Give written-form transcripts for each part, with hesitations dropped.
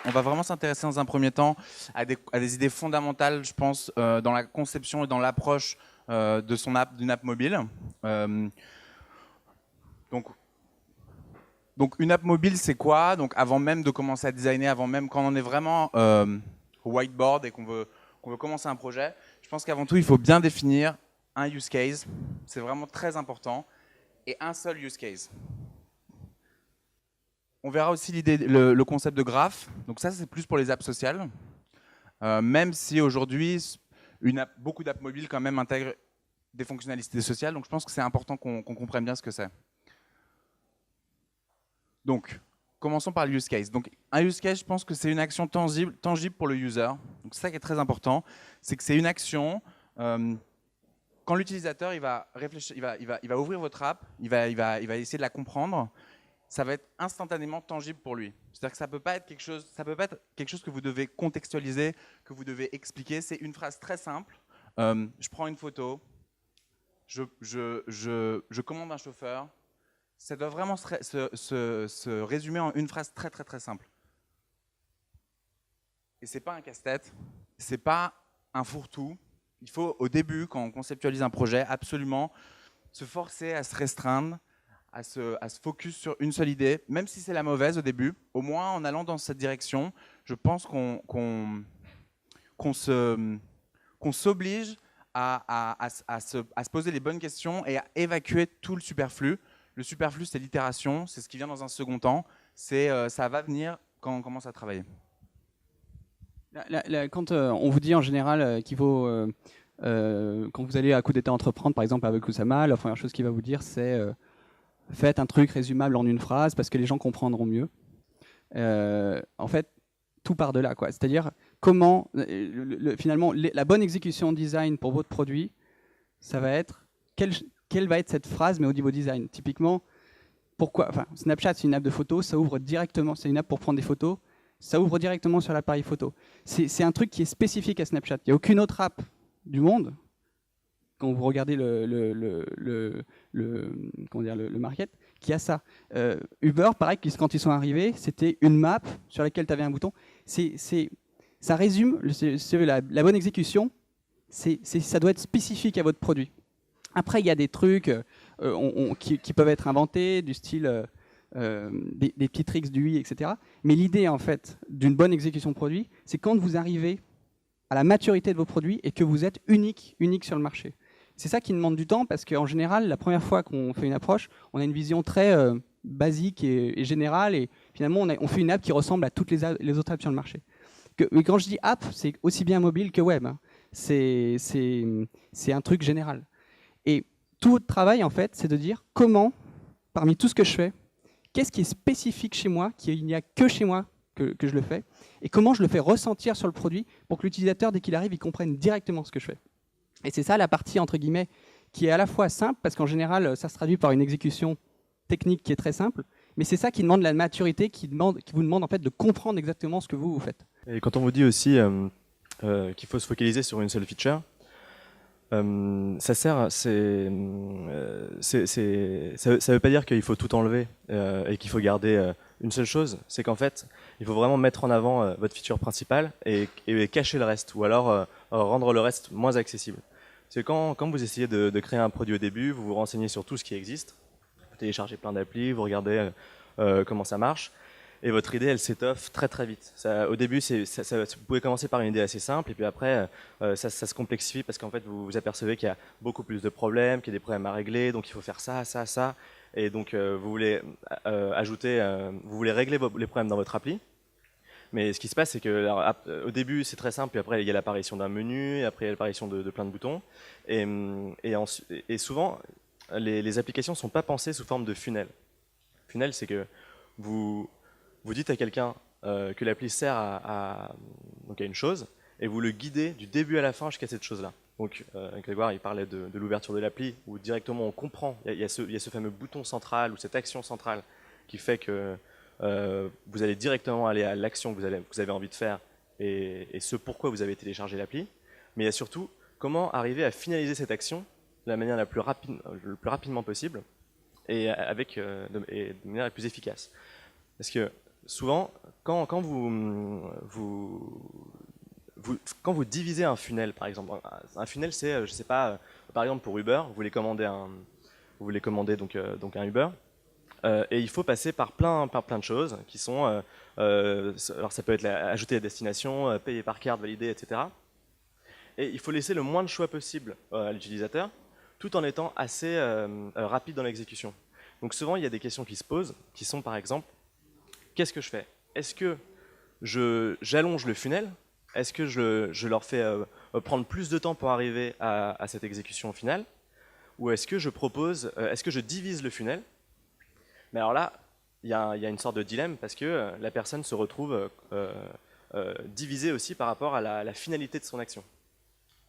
On va vraiment s'intéresser dans un premier temps à des idées fondamentales, je pense, dans la conception et dans l'approche de son app, d'une app mobile. Euh, donc, donc, une app mobile, c'est quoi? Donc, avant même de commencer à designer, avant même quand on est vraiment au whiteboard et qu'on veut commencer un projet, je pense qu'avant tout, il faut bien définir un use case. C'est vraiment très important. Et un seul use case. On verra aussi le concept de graphe. Donc ça, c'est plus pour les apps sociales. Même si aujourd'hui, beaucoup d'apps mobiles quand même intègrent des fonctionnalités sociales. Donc je pense que c'est important qu'on comprenne bien ce que c'est. Donc, commençons par le use case. Donc un use case, je pense que c'est une action tangible pour le user. Donc c'est ça qui est très important. C'est que c'est une action... quand l'utilisateur il va réfléchir, il va ouvrir votre app, il va essayer de la comprendre, ça va être instantanément tangible pour lui. C'est-à-dire que ça peut pas être quelque chose que vous devez contextualiser, que vous devez expliquer. C'est une phrase très simple. Je prends une photo, je commande un chauffeur. Ça doit vraiment se résumer en une phrase très très très simple. Et c'est pas un casse-tête, c'est pas un fourre-tout. Il faut au début, quand on conceptualise un projet, absolument se forcer à se restreindre, à se focus sur une seule idée, même si c'est la mauvaise au début. Au moins, en allant dans cette direction, je pense qu'on s'oblige à se poser les bonnes questions et à évacuer tout le superflu. Le superflu, c'est l'itération, c'est ce qui vient dans un second temps. Ça va venir quand on commence à travailler. Quand on vous dit en général qu'il faut, quand vous allez à coup d'état entreprendre, par exemple avec Oussama, la première chose qu'il va vous dire, c'est faites un truc résumable en une phrase parce que les gens comprendront mieux. En fait, tout part de là, quoi. C'est-à-dire comment, finalement, la bonne exécution design pour votre produit, ça va être quelle va être cette phrase, mais au niveau design. Typiquement, Snapchat, c'est une app de photos, ça ouvre directement, c'est une app pour prendre des photos, ça ouvre directement sur l'appareil photo. C'est un truc qui est spécifique à Snapchat. Il n'y a aucune autre app du monde, quand vous regardez le market, qui a ça. Uber, pareil, quand ils sont arrivés, c'était une map sur laquelle tu avais un bouton. Ça résume, la bonne exécution, ça doit être spécifique à votre produit. Après, il y a des trucs qui peuvent être inventés, du style des petits tricks du UI, etc. Mais l'idée, en fait, d'une bonne exécution produit, c'est quand vous arrivez à la maturité de vos produits et que vous êtes unique sur le marché. C'est ça qui demande du temps parce qu'en général, la première fois qu'on fait une approche, on a une vision très basique et générale et finalement, on fait une app qui ressemble à toutes les autres apps sur le marché. Mais quand je dis app, c'est aussi bien mobile que web. Hein. C'est un truc général. Et tout votre travail, en fait, c'est de dire comment, parmi tout ce que je fais, qu'est-ce qui est spécifique chez moi, qu'il n'y a que chez moi que je le fais, et comment je le fais ressentir sur le produit pour que l'utilisateur, dès qu'il arrive, il comprenne directement ce que je fais. Et c'est ça la partie, entre guillemets, qui est à la fois simple, parce qu'en général, ça se traduit par une exécution technique qui est très simple, mais c'est ça qui demande la maturité, qui vous demande en fait de comprendre exactement ce que vous faites. Et quand on vous dit aussi qu'il faut se focaliser sur une seule feature, ça sert, ça veut pas dire qu'il faut tout enlever et qu'il faut garder une seule chose. C'est qu'en fait, il faut vraiment mettre en avant votre feature principale et cacher le reste, ou alors rendre le reste moins accessible. C'est quand vous essayez de créer un produit au début, vous vous renseignez sur tout ce qui existe, vous téléchargez plein d'applis, vous regardez comment ça marche. Et votre idée, elle s'étoffe très très vite. Au début, vous pouvez commencer par une idée assez simple, et puis après, ça se complexifie parce qu'en fait, vous apercevez qu'il y a beaucoup plus de problèmes, qu'il y a des problèmes à régler, donc il faut faire ça, ça, ça. Et donc, vous voulez vous voulez régler les problèmes dans votre appli. Mais ce qui se passe, c'est que au début, c'est très simple, puis après, il y a l'apparition d'un menu, et après, il y a l'apparition de plein de boutons. Et souvent, les applications ne sont pas pensées sous forme de funnel. Funnel, c'est que vous dites à quelqu'un que l'appli sert donc à une chose, et vous le guidez du début à la fin jusqu'à cette chose-là. Donc, Grégoire, il parlait de l'ouverture de l'appli, où directement on comprend, il y a ce fameux bouton central, ou cette action centrale, qui fait que vous allez directement aller à l'action que vous avez envie de faire, et ce pourquoi vous avez téléchargé l'appli. Mais il y a surtout comment arriver à finaliser cette action de la manière le plus rapidement possible, et de manière la plus efficace. Parce que souvent, quand quand vous divisez un funnel, par exemple, un funnel, c'est, je sais pas, par exemple pour Uber, vous voulez commander donc un Uber, et il faut passer par plein de choses qui sont, alors ça peut être ajouter la destination, payer par carte, valider, etc. Et il faut laisser le moins de choix possible à l'utilisateur, tout en étant assez rapide dans l'exécution. Donc souvent, il y a des questions qui se posent, qui sont par exemple, qu'est-ce que je fais? Est-ce que j'allonge le funnel? Est-ce que je leur fais prendre plus de temps pour arriver à cette exécution finale? Ou est-ce que est-ce que je divise le funnel? Mais alors là, il y a une sorte de dilemme parce que la personne se retrouve divisée aussi par rapport à la finalité de son action.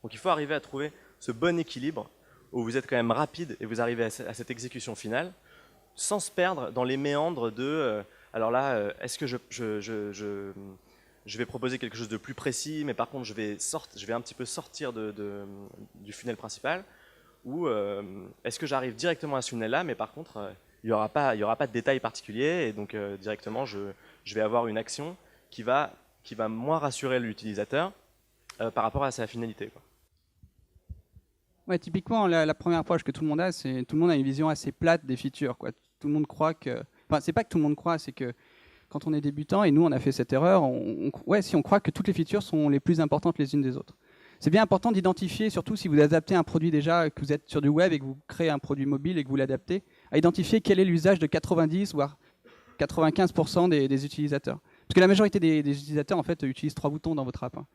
Donc il faut arriver à trouver ce bon équilibre où vous êtes quand même rapide et vous arrivez à cette exécution finale sans se perdre dans les méandres de alors là, est-ce que je vais proposer quelque chose de plus précis, mais par contre je vais un petit peu sortir du funnel principal, ou est-ce que j'arrive directement à ce funnel-là, mais par contre il n'y aura pas de détails particuliers, et donc directement je vais avoir une action qui va moins rassurer l'utilisateur par rapport à sa finalité, quoi. Ouais, typiquement, la première approche que tout le monde a, c'est tout le monde a une vision assez plate des features, quoi. Tout le monde croit que... Enfin, c'est pas que tout le monde croit, c'est que quand on est débutant, et nous on a fait cette erreur, si on croit que toutes les features sont les plus importantes les unes des autres. C'est bien important d'identifier, surtout si vous adaptez un produit déjà, que vous êtes sur du web et que vous créez un produit mobile et que vous l'adaptez, à identifier quel est l'usage de 90 voire 95% des utilisateurs. Parce que la majorité des utilisateurs en fait utilisent 3 boutons dans votre app, hein.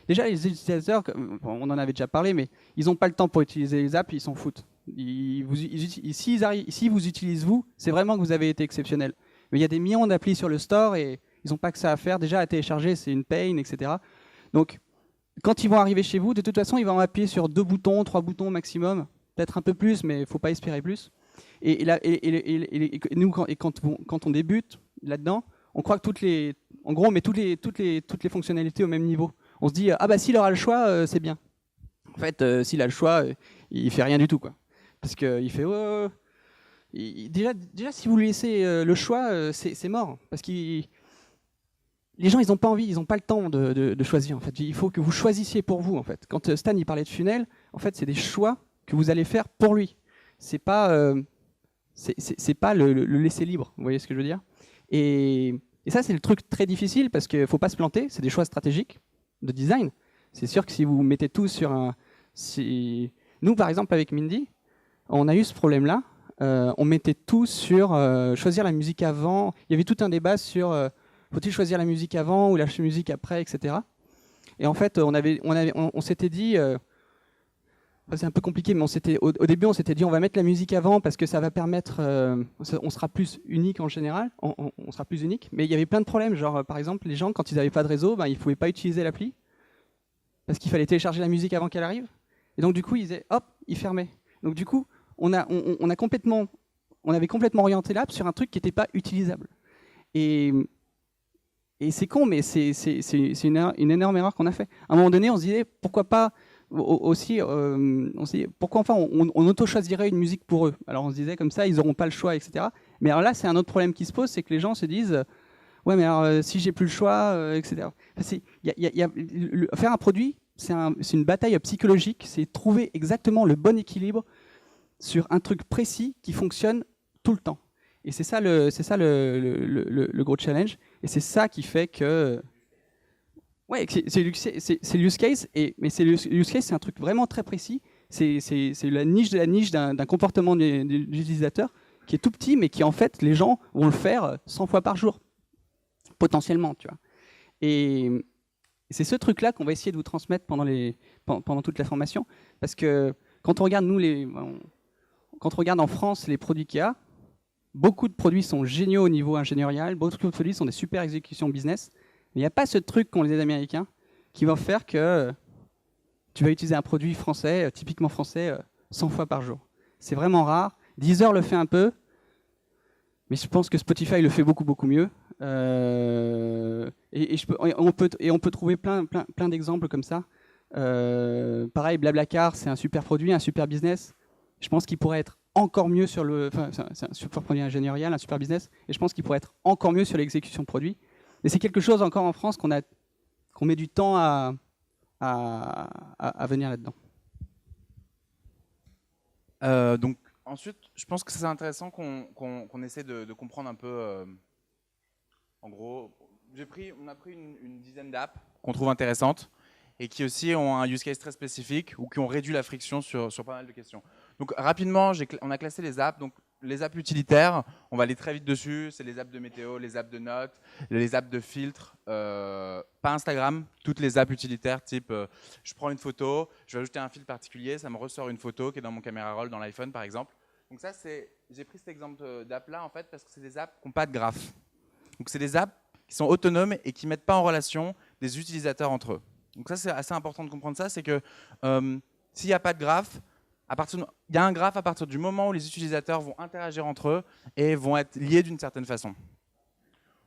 Déjà les utilisateurs, on en avait déjà parlé, mais ils n'ont pas le temps pour utiliser les apps, ils s'en foutent. S'ils vous utilisent vous, c'est vraiment que vous avez été exceptionnel. Mais il y a des millions d'applis sur le store et ils n'ont pas que ça à faire. Déjà à télécharger, c'est une pain, etc. Donc quand ils vont arriver chez vous, de toute façon, ils vont appuyer sur 2 boutons, 3 boutons maximum, peut-être un peu plus, mais il ne faut pas espérer plus. Quand on débute là-dedans, on croit que on met toutes les fonctionnalités au même niveau. On se dit ah bah s'il aura le choix, c'est bien. En fait, s'il a le choix, il fait rien du tout, quoi. Parce qu'il fait déjà si vous lui laissez le choix, c'est mort. Parce que les gens ils n'ont pas envie, ils n'ont pas le temps de choisir. En fait, il faut que vous choisissiez pour vous. En fait, quand Stan il parlait de funnel, en fait c'est des choix que vous allez faire pour lui. C'est pas le laisser libre. Vous voyez ce que je veux dire? Et ça, c'est le truc très difficile parce qu'il ne faut pas se planter. C'est des choix stratégiques de design. C'est sûr que si vous mettez tout sur un... Nous, par exemple, avec Mindy, on a eu ce problème-là. On mettait tout sur choisir la musique avant. Il y avait tout un débat sur faut-il choisir la musique avant ou la musique après, etc. Et en fait, on s'était dit... c'est un peu compliqué, mais au début, on s'était dit on va mettre la musique avant parce que ça va permettre, on sera plus unique en général, on sera plus unique. Mais il y avait plein de problèmes, genre par exemple, les gens quand ils n'avaient pas de réseau, ils ne pouvaient pas utiliser l'appli parce qu'il fallait télécharger la musique avant qu'elle arrive. Et donc du coup, ils disaient hop, ils fermaient. Donc du coup, on avait complètement orienté l'app sur un truc qui n'était pas utilisable. Et c'est con, mais c'est une énorme erreur qu'on a fait. À un moment donné, on se disait pourquoi pas aussi, on se dit, pourquoi enfin on auto-choisirait une musique pour eux. Alors on se disait comme ça, ils n'auront pas le choix, etc. Mais alors là, c'est un autre problème qui se pose, c'est que les gens se disent, ouais, mais alors si j'ai plus le choix, etc. Faire un produit, c'est une bataille psychologique, c'est trouver exactement le bon équilibre sur un truc précis qui fonctionne tout le temps. Et c'est ça le gros challenge. Et c'est ça qui fait que ouais, c'est le use case, mais le use case, c'est un truc vraiment très précis. C'est la niche de la niche d'un comportement de l'utilisateur qui est tout petit, mais qui en fait, les gens vont le faire 100 fois par jour, potentiellement, tu vois. Et c'est ce truc-là qu'on va essayer de vous transmettre pendant toute la formation, parce que quand on regarde quand on regarde en France les produits qu'il y a, beaucoup de produits sont géniaux au niveau ingénierial, beaucoup de produits sont des super exécutions business. Il n'y a pas ce truc qu'ont les Américains qui va faire que tu vas utiliser un produit français, typiquement français, 100 fois par jour. C'est vraiment rare. Deezer le fait un peu, mais je pense que Spotify le fait beaucoup, beaucoup mieux. On peut trouver plein d'exemples comme ça. Pareil, Blablacar, c'est un super produit, un super business. Je pense qu'il pourrait être encore mieux sur le... Enfin, c'est un super produit ingénierial, un super business, et je pense qu'il pourrait être encore mieux sur l'exécution produit. Mais c'est quelque chose encore en France qu'on met du temps à venir là-dedans. Donc ensuite, je pense que c'est intéressant qu'on essaie de comprendre un peu. En gros, on a pris une dizaine d'apps qu'on trouve intéressantes et qui aussi ont un use case très spécifique ou qui ont réduit la friction sur pas mal de questions. Donc rapidement, on a classé les apps. Donc les apps utilitaires, on va aller très vite dessus. C'est les apps de météo, les apps de notes, les apps de filtres. Pas Instagram, toutes les apps utilitaires type je prends une photo, je vais ajouter un filtre particulier, ça me ressort une photo qui est dans mon caméra roll dans l'iPhone par exemple. Donc ça, j'ai pris cet exemple d'app là en fait parce que c'est des apps qui n'ont pas de graphe. Donc c'est des apps qui sont autonomes et qui ne mettent pas en relation des utilisateurs entre eux. Donc ça, c'est assez important de comprendre ça, c'est que s'il n'y a pas de graphe, il y a un graphe à partir du moment où les utilisateurs vont interagir entre eux et vont être liés d'une certaine façon.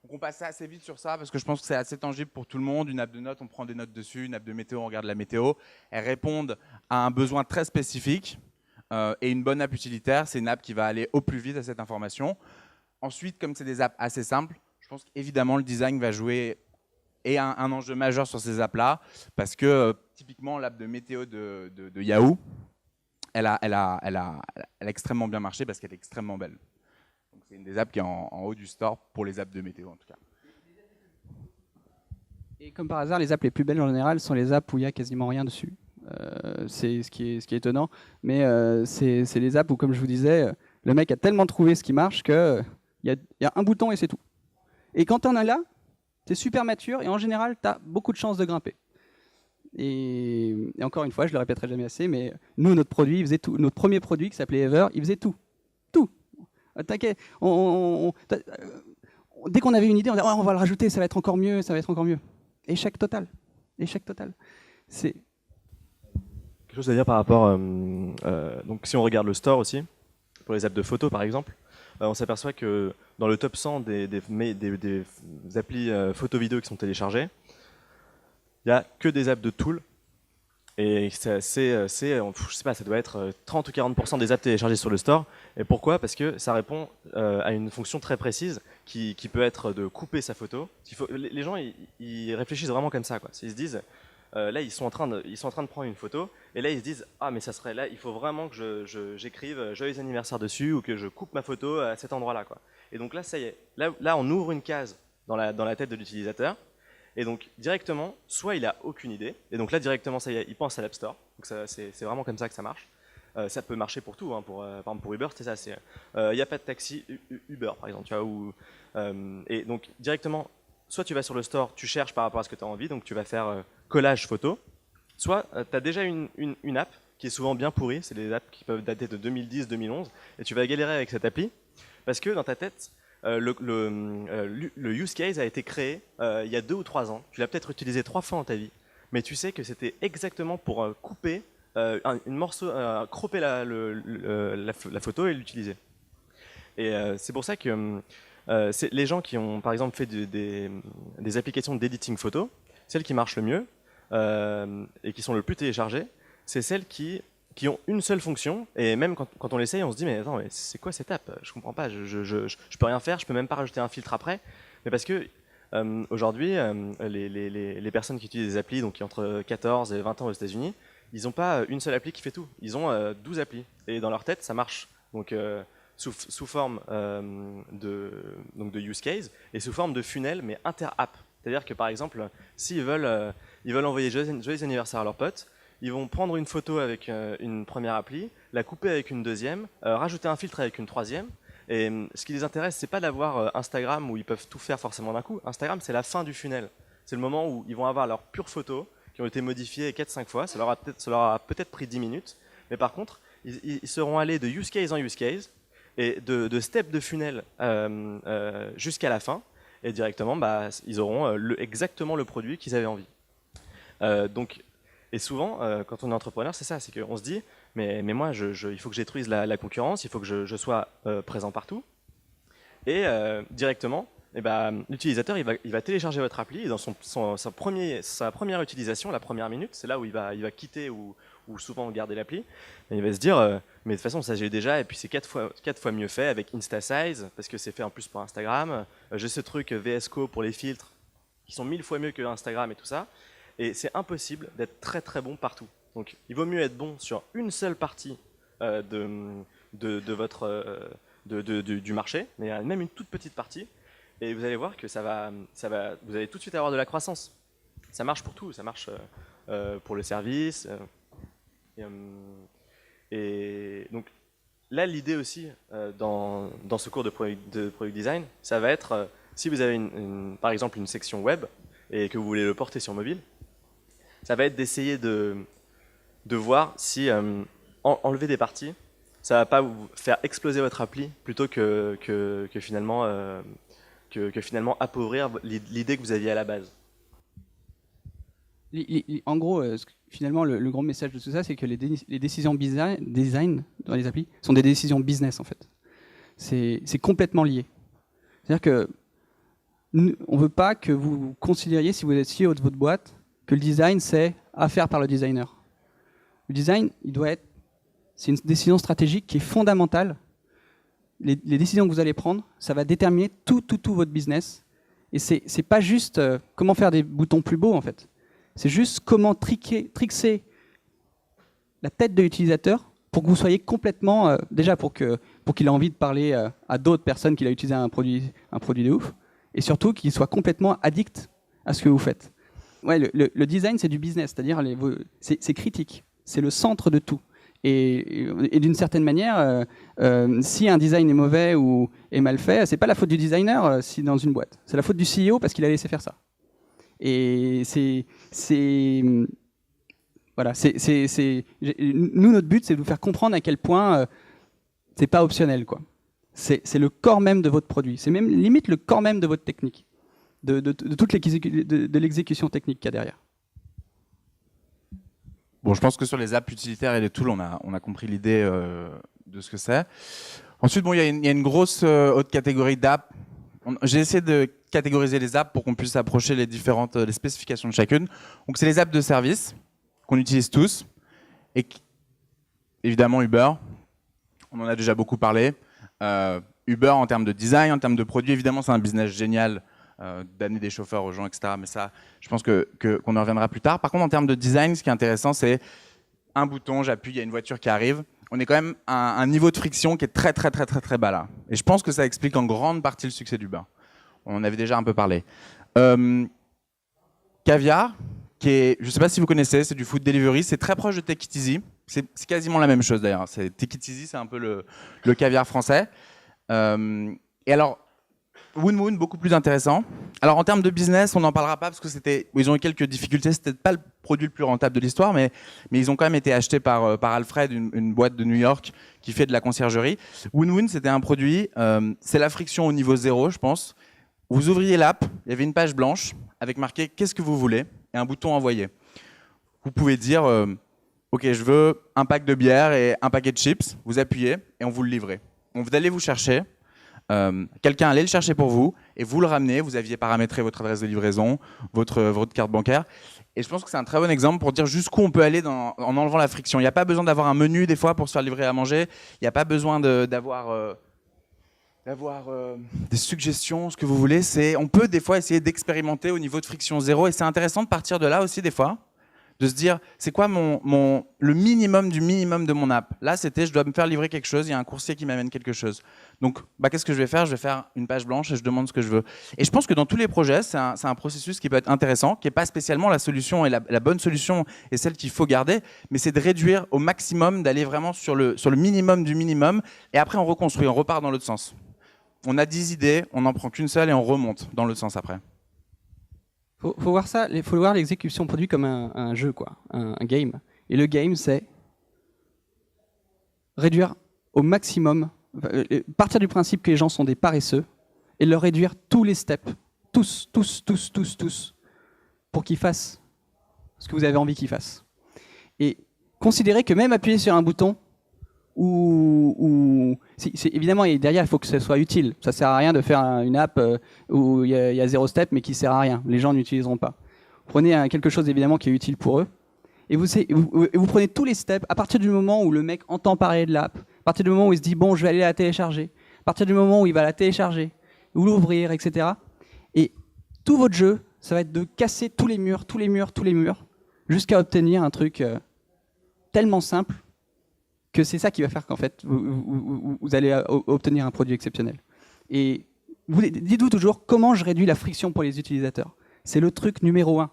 Donc on passe assez vite sur ça parce que je pense que c'est assez tangible pour tout le monde. Une app de notes, on prend des notes dessus. Une app de météo, on regarde la météo. Elles répondent à un besoin très spécifique. Et une bonne app utilitaire, c'est une app qui va aller au plus vite à cette information. Ensuite, comme c'est des apps assez simples, je pense qu'évidemment le design va jouer et un enjeu majeur sur ces apps-là, parce que typiquement l'app de météo de Yahoo, elle a extrêmement bien marché parce qu'elle est extrêmement belle. Donc c'est une des apps qui est en haut du store pour les apps de météo en tout cas. Et comme par hasard, les apps les plus belles en général sont les apps où il n'y a quasiment rien dessus. C'est ce qui est étonnant, mais c'est les apps où, comme je vous disais, le mec a tellement trouvé ce qui marche qu'il y a un bouton et c'est tout. Et quand tu en as là, tu es super mature et en général, tu as beaucoup de chances de grimper. Et encore une fois, je le répéterai jamais assez, mais nous, notre produit, il faisait tout. Notre premier produit qui s'appelait Ever, il faisait tout. Tout. T'inquiète. Dès qu'on avait une idée, on disait oh, on va le rajouter, ça va être encore mieux, ça va être encore mieux. Échec total. Échec total. C'est quelque chose à dire par rapport. Donc, si on regarde le store aussi, pour les apps de photos par exemple, on s'aperçoit que dans le top 100 des applis photo-vidéo qui sont téléchargées, il n'y a que des apps de tool. Et je sais pas, ça doit être 30 ou 40% des apps téléchargées sur le store. Et pourquoi? Parce que ça répond à une fonction très précise qui peut être de couper sa photo. Les gens, ils réfléchissent vraiment comme ça, quoi. Ils se disent, là, ils sont en train de prendre une photo, et là, ils se disent, ah, mais ça serait là, il faut vraiment que j'écrive joyeux anniversaire dessus, ou que je coupe ma photo à cet endroit-là, quoi. Et donc là, ça y est. Là, on ouvre une case dans la tête de l'utilisateur. Et donc directement, soit il a aucune idée, et donc là directement ça y est, il pense à l'App Store. Donc c'est vraiment comme ça que ça marche. Ça peut marcher pour tout, hein, par exemple pour Uber, c'est ça. Il n'y a pas de taxi Uber par exemple, tu vois. Et donc directement, soit tu vas sur le store, tu cherches par rapport à ce que tu as envie, donc tu vas faire collage photo. Soit tu as déjà une app qui est souvent bien pourrie, c'est des apps qui peuvent dater de 2010-2011, et tu vas galérer avec cette appli parce que dans ta tête, le use case a été créé il y a 2 ou 3 ans. Tu l'as peut-être utilisé 3 fois dans ta vie, mais tu sais que c'était exactement pour couper croper la photo et l'utiliser. Et c'est pour ça que les gens qui ont par exemple fait des applications d'editing photo, celles qui marchent le mieux et qui sont le plus téléchargées, c'est celles qui ont une seule fonction, et même quand on l'essaye, on se dit mais attends, mais c'est quoi cette app? Je comprends pas, je peux rien faire, je peux même pas rajouter un filtre après. Mais parce que aujourd'hui, les personnes qui utilisent des applis, donc qui ont entre 14 et 20 ans aux États-Unis, ils n'ont pas une seule appli qui fait tout. Ils ont 12 applis, et dans leur tête, ça marche. Donc sous forme de use case et sous forme de funnel, mais inter-app. C'est-à-dire que par exemple, s'ils veulent envoyer joyeux anniversaire à leurs potes, ils vont prendre une photo avec une première appli, la couper avec une deuxième, rajouter un filtre avec une troisième. Et ce qui les intéresse, c'est pas d'avoir Instagram où ils peuvent tout faire forcément d'un coup. Instagram, c'est la fin du funnel. C'est le moment où ils vont avoir leurs pures photos qui ont été modifiées 4-5 fois. Ça leur a peut-être pris 10 minutes. Mais par contre, ils seront allés de use case en use case et de step de funnel jusqu'à la fin. Et directement, ils auront exactement le produit qu'ils avaient envie. Et souvent, quand on est entrepreneur, c'est ça, c'est qu'on se dit, mais moi, il faut que je détruise la concurrence, il faut que je sois présent partout. Et directement, et ben, l'utilisateur il va télécharger votre appli et dans sa première utilisation, la première minute, c'est là où il va quitter ou souvent garder l'appli. Et il va se dire mais de toute façon ça j'ai déjà et puis c'est 4 fois mieux fait avec InstaSize parce que c'est fait en plus pour Instagram. J'ai ce truc VS Code pour les filtres qui sont 1000 fois mieux que Instagram et tout ça. Et c'est impossible d'être très très bon partout. Donc il vaut mieux être bon sur une seule partie du marché, mais même une toute petite partie. Et vous allez voir que vous allez tout de suite avoir de la croissance. Ça marche pour tout, ça marche pour le service. Et donc là, l'idée aussi dans ce cours de product design, ça va être, si vous avez par exemple une section web et que vous voulez le porter sur mobile, ça va être d'essayer de voir si enlever des parties, ça va pas vous faire exploser votre appli plutôt que finalement appauvrir l'idée que vous aviez à la base. En gros, finalement, le grand message de tout ça, c'est que les décisions design dans les applis sont des décisions business, en fait. C'est complètement lié. C'est-à-dire que on ne veut pas que vous considériez, si vous êtes CEO de votre boîte, que le design, c'est à faire par le designer. Le design, c'est une décision stratégique qui est fondamentale. Les décisions que vous allez prendre, ça va déterminer tout votre business. Et c'est pas juste comment faire des boutons plus beaux, en fait. C'est juste comment trixer la tête de l'utilisateur pour que vous soyez complètement, déjà pour qu'il ait envie de parler à d'autres personnes qu'il a utilisé un produit de ouf, et surtout qu'il soit complètement addict à ce que vous faites. Ouais, le design, c'est du business, c'est-à-dire c'est critique, c'est le centre de tout. Et d'une certaine manière, si un design est mauvais ou est mal fait, c'est pas la faute du designer si dans une boîte, c'est la faute du CEO parce qu'il a laissé faire ça. Et voilà, nous, notre but, c'est de vous faire comprendre à quel point c'est pas optionnel, quoi. C'est le corps même de votre produit. C'est même limite le corps même de votre technique, de toute l'exécution technique qu'il y a derrière. Bon, je pense que sur les apps utilitaires et les tools, on a compris l'idée de ce que c'est. Ensuite, bon, il y a une grosse autre catégorie d'apps. J'ai essayé de catégoriser les apps pour qu'on puisse approcher les spécifications de chacune. Donc, c'est les apps de service qu'on utilise tous. Et évidemment, Uber. On en a déjà beaucoup parlé. Uber, en termes de design, en termes de produit, évidemment, c'est un business génial d'amener des chauffeurs aux gens, etc. Mais ça, je pense qu'on en reviendra plus tard. Par contre, en termes de design, ce qui est intéressant, c'est un bouton, j'appuie, il y a une voiture qui arrive. On est quand même à un niveau de friction qui est très, très, très, très, très bas là. Et je pense que ça explique en grande partie le succès d'Uber. On en avait déjà un peu parlé. Caviar, je ne sais pas si vous connaissez, c'est du food delivery. C'est très proche de Take It Easy. C'est quasiment la même chose d'ailleurs. Take It Easy, c'est un peu le caviar français. Et alors, Woon, beaucoup plus intéressant. Alors en termes de business, on n'en parlera pas parce que ils ont eu quelques difficultés. C'était pas le produit le plus rentable de l'histoire, mais ils ont quand même été achetés par Alfred, une boîte de New York qui fait de la conciergerie. Woon, c'était un produit. C'est la friction au niveau 0, je pense. Vous ouvriez l'app, il y avait une page blanche avec marqué qu'est-ce que vous voulez et un bouton envoyer. Vous pouvez dire ok, je veux un pack de bière et un paquet de chips. Vous appuyez et on vous le livre. Vous allez vous chercher. Quelqu'un allait le chercher pour vous et vous le ramenez. Vous aviez paramétré votre adresse de livraison, votre carte bancaire. Et je pense que c'est un très bon exemple pour dire jusqu'où on peut aller en enlevant la friction. Il n'y a pas besoin d'avoir un menu des fois pour se faire livrer à manger. Il n'y a pas besoin d'avoir des suggestions, ce que vous voulez. On peut des fois essayer d'expérimenter au niveau de friction 0. Et c'est intéressant de partir de là aussi des fois. De se dire, c'est quoi le minimum du minimum de mon app. Là, c'était, je dois me faire livrer quelque chose, il y a un coursier qui m'amène quelque chose. Donc, qu'est-ce que je vais faire? Je vais faire une page blanche et je demande ce que je veux. Et je pense que dans tous les projets, c'est un processus qui peut être intéressant, qui n'est pas spécialement la solution et la bonne solution et celle qu'il faut garder, mais c'est de réduire au maximum, d'aller vraiment sur le minimum du minimum, et après on reconstruit, on repart dans l'autre sens. On a 10 idées, on n'en prend qu'une seule et on remonte dans l'autre sens après. Faut voir l'exécution produit comme un jeu, quoi, un game. Et le game, c'est réduire au maximum, partir du principe que les gens sont des paresseux et leur réduire tous les steps, tous, pour qu'ils fassent ce que vous avez envie qu'ils fassent. Et considérez que même appuyer sur un bouton, évidemment, et derrière, il faut que ce soit utile. Ça sert à rien de faire une app où il y a 0 step, mais qui sert à rien. Les gens n'utiliseront pas. Prenez quelque chose évidemment qui est utile pour eux, et vous prenez tous les steps à partir du moment où le mec entend parler de l'app, à partir du moment où il se dit bon, je vais aller la télécharger, à partir du moment où il va la télécharger, ou l'ouvrir, etc. Et tout votre jeu, ça va être de casser tous les murs, jusqu'à obtenir un truc tellement simple que c'est ça qui va faire qu'en fait, vous allez obtenir un produit exceptionnel. Et dites-vous toujours, comment je réduis la friction pour les utilisateurs? C'est le truc numéro 1.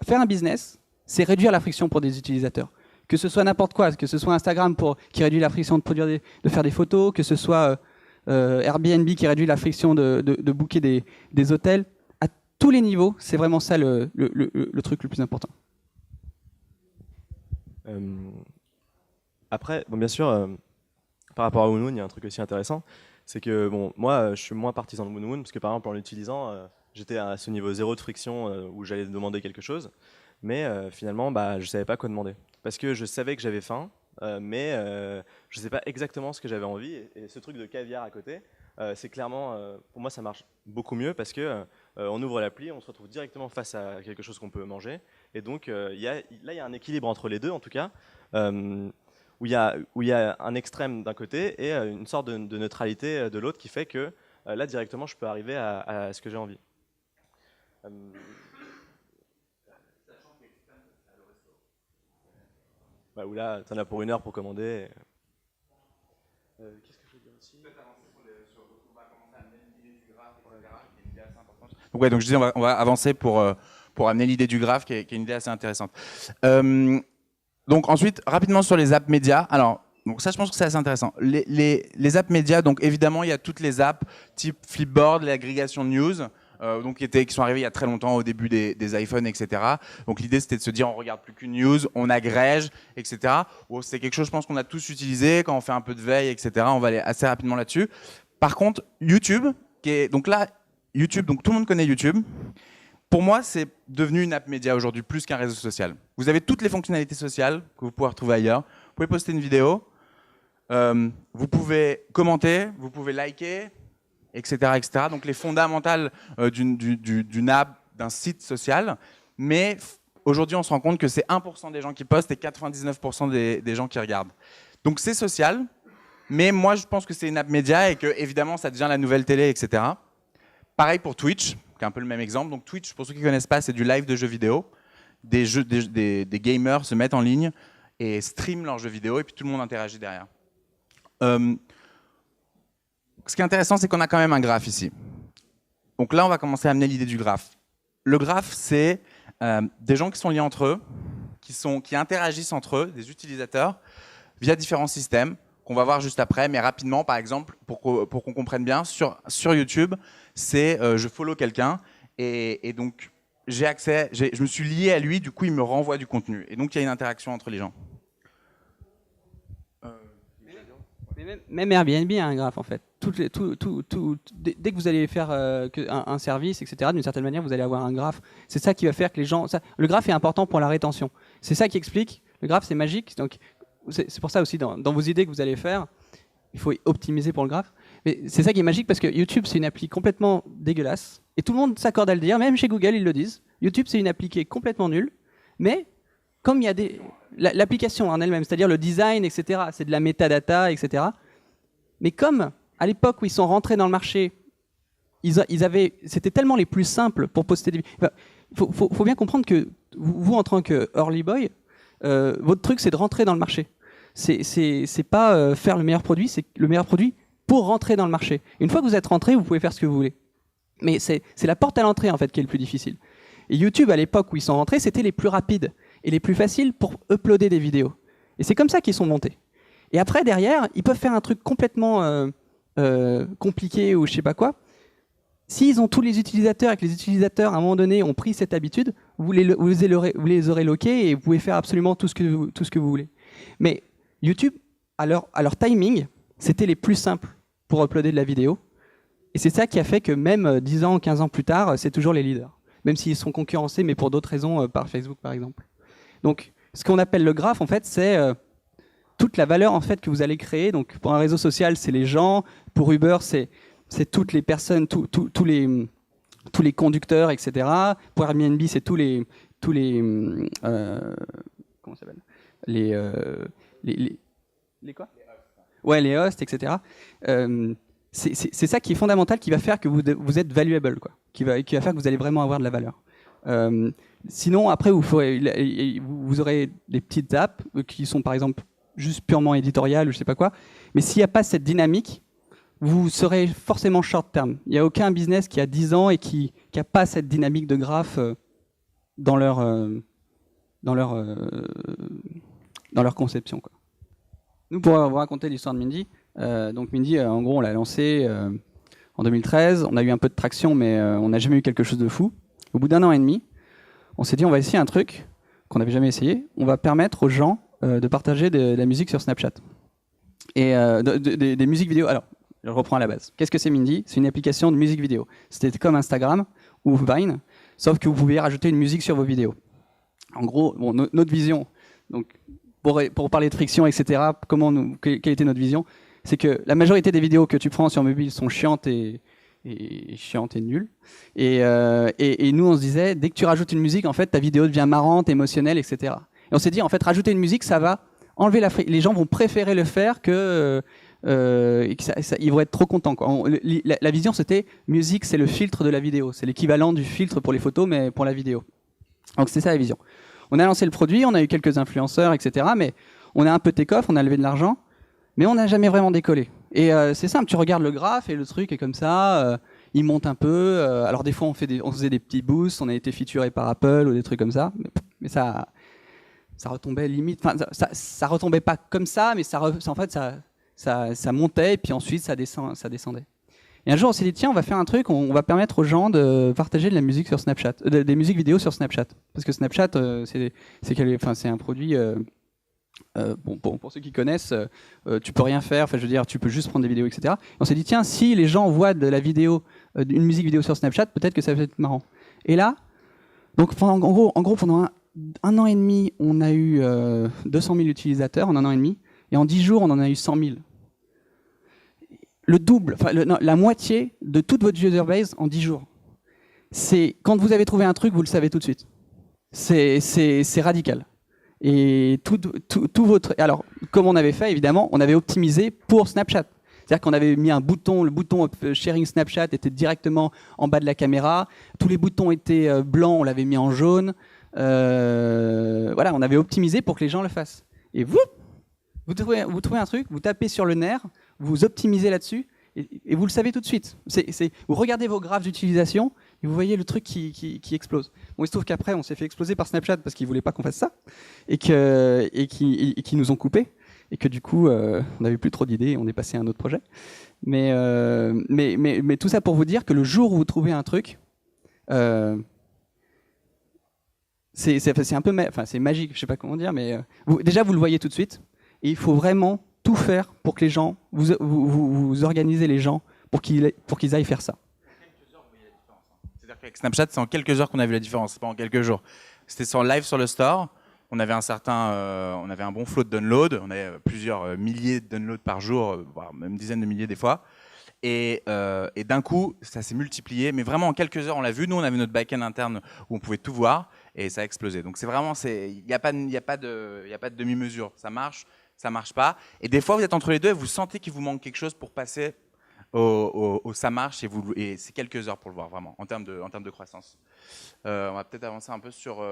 Faire un business, c'est réduire la friction pour des utilisateurs. Que ce soit n'importe quoi, que ce soit Instagram qui réduit la friction de faire des photos, que ce soit Airbnb qui réduit la friction de booker des hôtels, à tous les niveaux, c'est vraiment ça le truc le plus important. Après, bon, bien sûr, par rapport à Moon, il y a un truc aussi intéressant, c'est que bon, moi, je suis moins partisan de Moon, parce que par exemple, en l'utilisant, j'étais à ce niveau 0 de friction où j'allais demander quelque chose, mais finalement, je ne savais pas quoi demander. Parce que je savais que j'avais faim, mais je ne sais pas exactement ce que j'avais envie. Et ce truc de caviar à côté, c'est clairement, pour moi, ça marche beaucoup mieux parce que on ouvre l'appli, on se retrouve directement face à quelque chose qu'on peut manger. Et donc, là, il y a un équilibre entre les deux, en tout cas. Où il y a un extrême d'un côté et une sorte de neutralité de l'autre qui fait que là, directement, je peux arriver à ce que j'ai envie. Où là, tu en as pour 1 heure pour commander. Qu'est-ce que je veux dire aussi? Donc je disais, on va avancer pour amener l'idée du graphe, qui est une idée assez intéressante. Donc ensuite, rapidement sur les apps médias. Alors, donc ça, je pense que c'est assez intéressant. Les apps médias, donc évidemment, il y a toutes les apps type Flipboard, l'agrégation de news, donc qui sont arrivées il y a très longtemps au début des iPhones, etc. Donc l'idée, c'était de se dire, on regarde plus qu'une news, on agrège, etc. C'est quelque chose, je pense, qu'on a tous utilisé quand on fait un peu de veille, etc. On va aller assez rapidement là-dessus. Par contre, YouTube, donc là, YouTube, donc tout le monde connaît YouTube. Pour moi, c'est devenu une app média aujourd'hui, plus qu'un réseau social. Vous avez toutes les fonctionnalités sociales que vous pouvez retrouver ailleurs. Vous pouvez poster une vidéo, vous pouvez commenter, vous pouvez liker, etc. etc. Donc les fondamentales d'une app, d'un site social. Mais aujourd'hui, on se rend compte que c'est 1% des gens qui postent et 99% des gens qui regardent. Donc c'est social, mais moi, je pense que c'est une app média et que, évidemment, ça devient la nouvelle télé, etc. Pareil pour Twitch, qui est un peu le même exemple. Donc Twitch, pour ceux qui ne connaissent pas, c'est du live de jeux vidéo. Des gamers se mettent en ligne et streament leurs jeux vidéo et puis tout le monde interagit derrière. Ce qui est intéressant, c'est qu'on a quand même un graphe ici. Donc là, on va commencer à amener l'idée du graphe. Le graphe, c'est des gens qui sont liés entre eux, qui interagissent entre eux, des utilisateurs, via différents systèmes, qu'on va voir juste après, mais rapidement, par exemple, pour qu'on comprenne bien, sur YouTube, c'est je follow quelqu'un et donc j'ai accès, je me suis lié à lui, du coup il me renvoie du contenu. Et donc il y a une interaction entre les gens. Même Airbnb a un graphe en fait. Dès que vous allez faire un service, etc., d'une certaine manière, vous allez avoir un graphe. C'est ça qui va faire que les gens... le graphe est important pour la rétention. C'est ça qui explique. Le graphe, c'est magique. Donc, c'est pour ça aussi, dans vos idées que vous allez faire, il faut optimiser pour le graphe. Mais c'est ça qui est magique parce que YouTube, c'est une appli complètement dégueulasse. Et tout le monde s'accorde à le dire, même chez Google, ils le disent. YouTube, c'est une appli qui est complètement nulle. Mais comme il y a l'application en elle-même, c'est-à-dire le design, etc., c'est de la metadata, etc. Mais comme à l'époque où ils sont rentrés dans le marché, c'était tellement les plus simples pour poster des... faut bien comprendre que vous, en tant que early boy, votre truc, c'est de rentrer dans le marché. C'est pas faire le meilleur produit, c'est le meilleur produit pour rentrer dans le marché. Une fois que vous êtes rentré, vous pouvez faire ce que vous voulez. Mais c'est la porte à l'entrée en fait qui est le plus difficile. Et YouTube, à l'époque où ils sont rentrés, c'était les plus rapides et les plus faciles pour uploader des vidéos. Et c'est comme ça qu'ils sont montés. Et après, derrière, ils peuvent faire un truc complètement compliqué ou je sais pas quoi. S'ils ont tous les utilisateurs et que les utilisateurs, à un moment donné, ont pris cette habitude, vous les aurez loqués et vous pouvez faire absolument tout ce que vous voulez. Mais YouTube, à leur timing, c'était les plus simples pour uploader de la vidéo. Et c'est ça qui a fait que même 10 ans, 15 ans plus tard, c'est toujours les leaders. Même s'ils sont concurrencés, mais pour d'autres raisons, par Facebook, par exemple. Donc, ce qu'on appelle le graphe, en fait, c'est toute la valeur en fait que vous allez créer. Donc pour un réseau social, c'est les gens. Pour Uber, c'est toutes les personnes, tous les conducteurs, etc. Pour Airbnb, c'est tous les comment ça s'appelle les quoi? Ouais, les hosts, etc. C'est ça qui est fondamental, qui va faire que vous êtes valuable, quoi. Qui va faire que vous allez vraiment avoir de la valeur. Sinon, après, vous aurez des petites apps qui sont, par exemple, juste purement éditoriales ou je sais pas quoi. Mais s'il n'y a pas cette dynamique, vous serez forcément short term. Il n'y a aucun business qui a 10 ans et qui n'a pas cette dynamique de graphe dans leur conception, quoi. Nous, pour vous raconter l'histoire de Mindy, donc Mindy, en gros, on l'a lancé en 2013. On a eu un peu de traction, mais on n'a jamais eu quelque chose de fou. Au bout d'1 an et demi, on s'est dit, on va essayer un truc qu'on n'avait jamais essayé. On va permettre aux gens de partager de la musique sur Snapchat. Et des musiques vidéo. Alors, je reprends à la base. Qu'est-ce que c'est Mindy? C'est une application de musique vidéo. C'était comme Instagram ou Vine, sauf que vous pouvez rajouter une musique sur vos vidéos. En gros, bon, notre vision, donc, pour parler de friction, etc., quelle était notre vision? C'est que la majorité des vidéos que tu prends sur mobile sont chiantes et nulles. Et nous, on se disait, dès que tu rajoutes une musique, en fait, ta vidéo devient marrante, émotionnelle, etc. Et on s'est dit, en fait, rajouter une musique, ça va enlever la friction. Les gens vont préférer le faire ils vont être trop contents, quoi. La vision, c'était, musique, c'est le filtre de la vidéo. C'est l'équivalent du filtre pour les photos, mais pour la vidéo. Donc, c'est ça la vision. On a lancé le produit, on a eu quelques influenceurs, etc. Mais on a un peu take-off, on a levé de l'argent, mais on n'a jamais vraiment décollé. Et c'est simple, tu regardes le graphe et le truc est comme ça, il monte un peu. Alors des fois, on faisait des petits boosts, on a été featuré par Apple ou des trucs comme ça, mais ça retombait limite. Enfin, ça retombait pas comme ça, mais en fait, ça montait et puis ensuite ça descendait. Et un jour, on s'est dit, tiens, on va faire un truc, on va permettre aux gens de partager de la musique sur Snapchat, des musiques vidéo sur Snapchat. Parce que Snapchat, c'est un produit, pour ceux qui connaissent, tu peux rien faire, je veux dire, tu peux juste prendre des vidéos, etc. Et on s'est dit, tiens, si les gens voient de la vidéo, une musique vidéo sur Snapchat, peut-être que ça va être marrant. Et là, donc en gros, pendant un an et demi, on a eu 200 000 utilisateurs en un an et demi, et en 10 jours, on en a eu 100 000. Le double, la moitié de toute votre user base en 10 jours. C'est quand vous avez trouvé un truc, vous le savez tout de suite. C'est radical. Et tout votre. Alors, comme on avait fait, évidemment, on avait optimisé pour Snapchat. C'est-à-dire qu'on avait mis un bouton, le bouton Sharing Snapchat était directement en bas de la caméra. Tous les boutons étaient blancs, on l'avait mis en jaune. Voilà, on avait optimisé pour que les gens le fassent. Et vous trouvez un truc, vous tapez sur le nerf, vous optimisez là-dessus, et vous le savez tout de suite. Vous regardez vos graphes d'utilisation, et vous voyez le truc qui explose. Bon, il se trouve qu'après, on s'est fait exploser par Snapchat parce qu'ils ne voulaient pas qu'on fasse ça, et qu'ils nous ont coupé, et que du coup, on n'avait plus trop d'idées, et on est passé à un autre projet. Mais tout ça pour vous dire que le jour où vous trouvez un truc, c'est un peu, c'est magique, je ne sais pas comment dire, mais déjà, vous le voyez tout de suite. Et il faut vraiment tout faire pour que les gens, vous organisez les gens pour qu'ils aillent faire ça. Quelques heures, vous voyez la différence. C'est-à-dire qu'avec Snapchat, c'est en quelques heures qu'on a vu la différence, c'est pas en quelques jours. C'était en live sur le store, on avait un bon flow de download, on avait plusieurs milliers de downloads par jour, voire même dizaines de milliers des fois. Et d'un coup, ça s'est multiplié, mais vraiment en quelques heures, on l'a vu. Nous, on avait notre back-end interne où on pouvait tout voir, et ça a explosé. Donc c'est vraiment, il n'y a pas de demi-mesure. Ça marche pas. Et des fois, vous êtes entre les deux et vous sentez qu'il vous manque quelque chose pour passer au ça marche, et c'est quelques heures pour le voir vraiment en termes de croissance. On va peut-être avancer un peu sur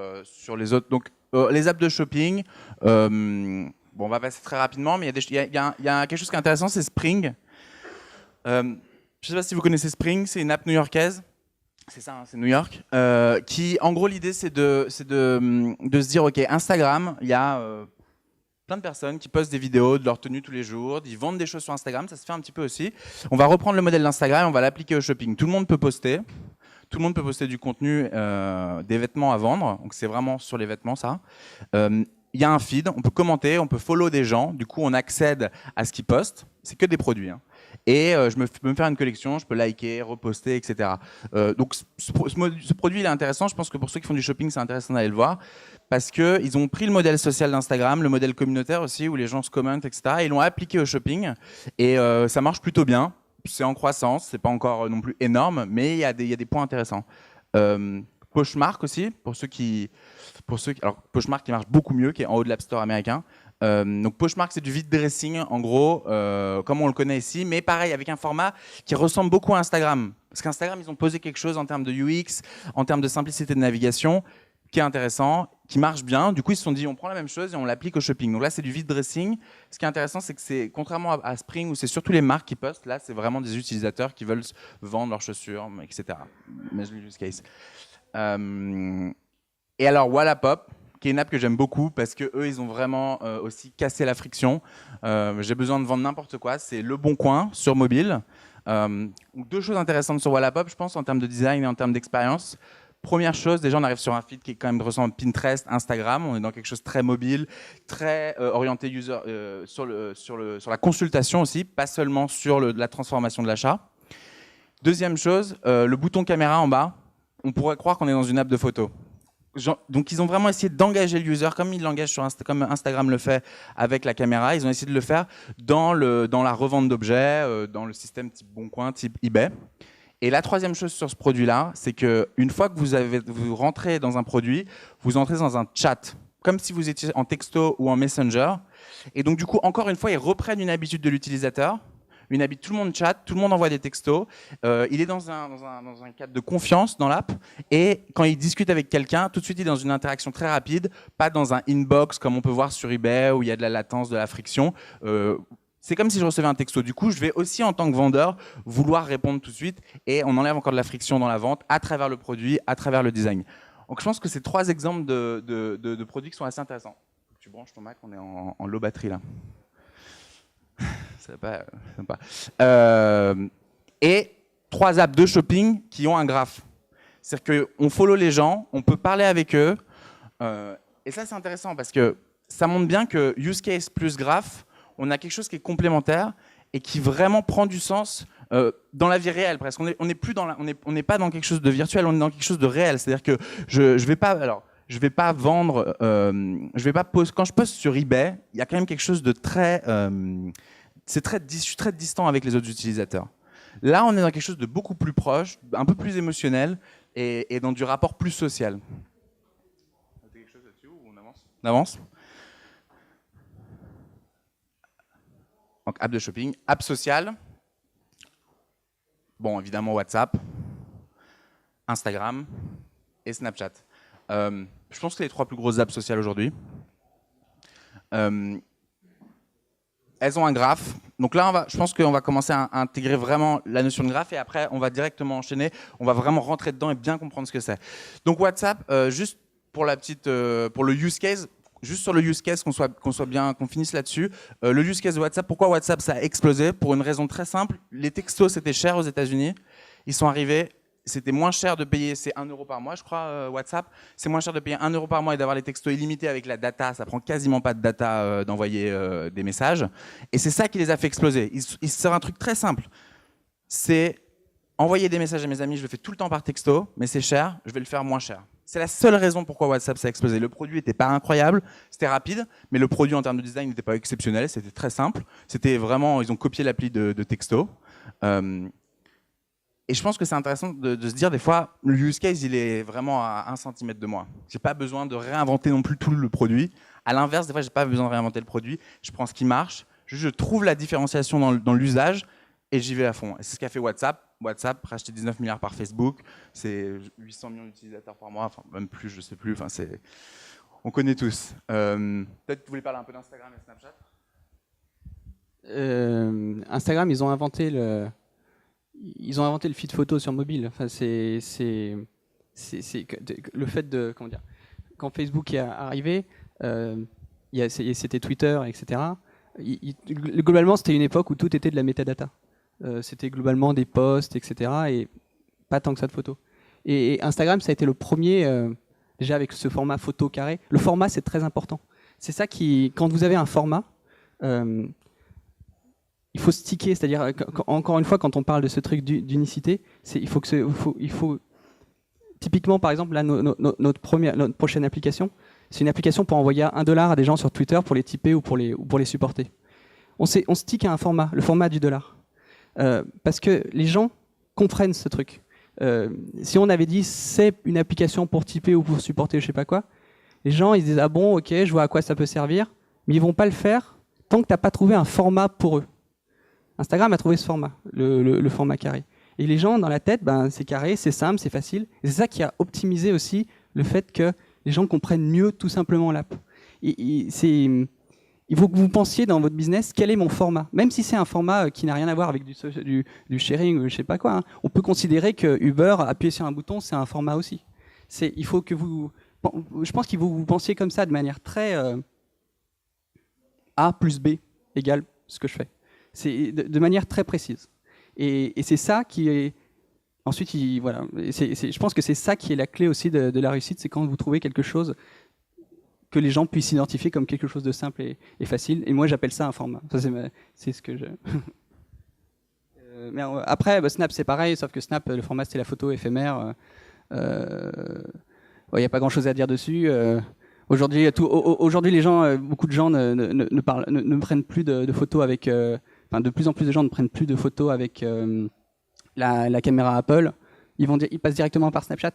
les autres. Donc les apps de shopping. Bon, on va passer très rapidement, mais il y a quelque chose qui est intéressant, c'est Spring. Je ne sais pas si vous connaissez Spring, c'est une app new-yorkaise. C'est ça, hein, c'est New York. Qui, en gros, l'idée, c'est de se dire, ok, Instagram, il y a plein de personnes qui postent des vidéos de leur tenue tous les jours, ils vendent des choses sur Instagram, ça se fait un petit peu aussi. On va reprendre le modèle d'Instagram, on va l'appliquer au shopping. Tout le monde peut poster du contenu, des vêtements à vendre. Donc c'est vraiment sur les vêtements, ça. Il y a un feed, on peut commenter, on peut follow des gens. Du coup, on accède à ce qu'ils postent. C'est que des produits, hein. et peux me faire une collection, je peux liker, reposter, etc. Donc ce produit il est intéressant, je pense que pour ceux qui font du shopping c'est intéressant d'aller le voir, parce qu'ils ont pris le modèle social d'Instagram, le modèle communautaire aussi, où les gens se commentent, etc. Et ils l'ont appliqué au shopping, et ça marche plutôt bien, c'est en croissance, c'est pas encore non plus énorme, mais il y a des points intéressants. Poshmark aussi, alors Poshmark qui marche beaucoup mieux, qui est en haut de l'App Store américain. Donc Poshmark c'est du vide dressing en gros, comme on le connaît ici, mais pareil avec un format qui ressemble beaucoup à Instagram. Parce qu'Instagram ils ont posé quelque chose en termes de UX, en termes de simplicité de navigation, qui est intéressant, qui marche bien. Du coup ils se sont dit on prend la même chose et on l'applique au shopping. Donc là c'est du vide dressing. Ce qui est intéressant c'est que c'est contrairement à Spring où c'est surtout les marques qui postent, là c'est vraiment des utilisateurs qui veulent vendre leurs chaussures, etc. Mais je use case. Et alors Wallapop, qui est une app que j'aime beaucoup parce que eux ils ont vraiment aussi cassé la friction. J'ai besoin de vendre n'importe quoi, c'est Le Bon Coin sur mobile. Deux choses intéressantes sur Wallapop, je pense, en termes de design et en termes d'expérience. Première chose, déjà on arrive sur un feed qui est quand même ressemble à Pinterest, Instagram. On est dans quelque chose de très mobile, très orienté user, sur la consultation aussi, pas seulement sur la transformation de l'achat. Deuxième chose, le bouton caméra en bas. On pourrait croire qu'on est dans une app de photo. Donc ils ont vraiment essayé d'engager le user comme ils l'engagent comme Instagram le fait avec la caméra. Ils ont essayé de le faire dans la revente d'objets, dans le système type Boncoin, type eBay. Et la troisième chose sur ce produit-là, c'est qu'une fois que vous rentrez dans un produit, vous entrez dans un chat, comme si vous étiez en texto ou en Messenger. Et donc du coup, encore une fois, ils reprennent une habitude de l'utilisateur. Tout le monde chatte, tout le monde envoie des textos. Il est dans un cadre de confiance dans l'app. Et quand il discute avec quelqu'un, tout de suite, il est dans une interaction très rapide, pas dans un inbox comme on peut voir sur eBay où il y a de la latence, de la friction. C'est comme si je recevais un texto. Du coup, je vais aussi, en tant que vendeur, vouloir répondre tout de suite. Et on enlève encore de la friction dans la vente à travers le produit, à travers le design. Donc, je pense que c'est 3 exemples de produits qui sont assez intéressants. Tu branches ton Mac, on est en low batterie là. C'est pas sympa. Et 3 apps de shopping qui ont un graphe. C'est-à-dire qu'on follow les gens, on peut parler avec eux. Et ça, c'est intéressant parce que ça montre bien que use case plus graphe, on a quelque chose qui est complémentaire et qui vraiment prend du sens dans la vie réelle. Presque. On n'est pas dans quelque chose de virtuel, on est dans quelque chose de réel. C'est-à-dire que je vais pas. Alors, je vais pas vendre. Quand je poste sur eBay, il y a quand même quelque chose de très. Je suis très distant avec les autres utilisateurs. Là, on est dans quelque chose de beaucoup plus proche, un peu plus émotionnel et dans du rapport plus social. On a quelque chose là-dessus ou on avance ? On avance ? Donc, app de shopping, app sociale. Bon, évidemment WhatsApp, Instagram et Snapchat. Je pense que c'est les 3 plus grosses apps sociales aujourd'hui. Elles ont un graphe. Donc là, je pense qu'on va commencer à intégrer vraiment la notion de graphe et après, on va directement enchaîner. On va vraiment rentrer dedans et bien comprendre ce que c'est. Donc WhatsApp, juste pour le use case, juste sur le use case, qu'on finisse là-dessus. Le use case de WhatsApp, pourquoi WhatsApp ça a explosé ? Pour une raison très simple. Les textos, c'était cher aux États-Unis. Ils sont arrivés. C'était moins cher de payer, c'est 1 € par mois, je crois, WhatsApp. C'est moins cher de payer 1 € par mois et d'avoir les textos illimités avec la data. Ça prend quasiment pas de data d'envoyer des messages. Et c'est ça qui les a fait exploser. Ils servent un truc très simple. C'est envoyer des messages à mes amis, je le fais tout le temps par texto, mais c'est cher, je vais le faire moins cher. C'est la seule raison pourquoi WhatsApp ça a explosé. Le produit n'était pas incroyable, c'était rapide, mais le produit en termes de design n'était pas exceptionnel, c'était très simple. C'était vraiment, ils ont copié l'appli de texto. Et je pense que c'est intéressant de se dire des fois, le use case, il est vraiment à 1 centimètre de moi. J'ai pas besoin de réinventer non plus tout le produit. À l'inverse, des fois, j'ai pas besoin de réinventer le produit. Je prends ce qui marche, je trouve la différenciation dans l'usage et j'y vais à fond. Et c'est ce qu'a fait WhatsApp. WhatsApp, racheté 19 milliards par Facebook, c'est 800 millions d'utilisateurs par mois, enfin même plus, je sais plus. Enfin, on connaît tous. Peut-être que vous voulez parler un peu d'Instagram et Snapchat. Instagram, ils ont inventé le feed photo sur mobile. Enfin, c'est le fait de, comment dire, quand Facebook est arrivé, c'était Twitter, etc. Globalement, c'était une époque où tout était de la metadata. C'était globalement des posts, etc. et pas tant que ça de photos. Et Instagram, ça a été le premier, déjà avec ce format photo carré. Le format, c'est très important. C'est ça qui, quand vous avez un format, il faut sticker, c'est-à-dire, encore une fois, quand on parle de ce truc d'unicité, typiquement, par exemple, là, notre prochaine application, c'est une application pour envoyer $1 à des gens sur Twitter pour les tiper ou pour les supporter. On stick à un format, le format du dollar. Parce que les gens comprennent ce truc. Si on avait dit c'est une application pour tiper ou pour supporter je sais pas quoi, les gens ils disent ah bon ok je vois à quoi ça peut servir, mais ils vont pas le faire tant que tu n'as pas trouvé un format pour eux. Instagram a trouvé ce format, le format carré. Et les gens dans la tête, ben, c'est carré, c'est simple, c'est facile. Et c'est ça qui a optimisé aussi le fait que les gens comprennent mieux tout simplement l'app. Il faut que vous pensiez dans votre business, quel est mon format? Même si c'est un format qui n'a rien à voir avec du sharing ou je sais pas quoi, hein, on peut considérer que Uber, appuyer sur un bouton, c'est un format aussi. Il faut que je pense qu'il faut que vous pensiez comme ça de manière très A plus B égale ce que je fais. C'est de manière très précise. Et c'est ça qui est... Ensuite, voilà, je pense que c'est ça qui est la clé aussi de la réussite, c'est quand vous trouvez quelque chose que les gens puissent identifier comme quelque chose de simple et facile. Et moi, j'appelle ça un format. Ça, c'est ce que je... mais après, Snap, c'est pareil, sauf que Snap, le format, c'est la photo éphémère. Il n'y a pas grand-chose à dire dessus. Aujourd'hui, les gens, beaucoup de gens ne prennent plus de photos avec... Enfin, de plus en plus de gens ne prennent plus de photos avec la caméra Apple. Ils passent directement par Snapchat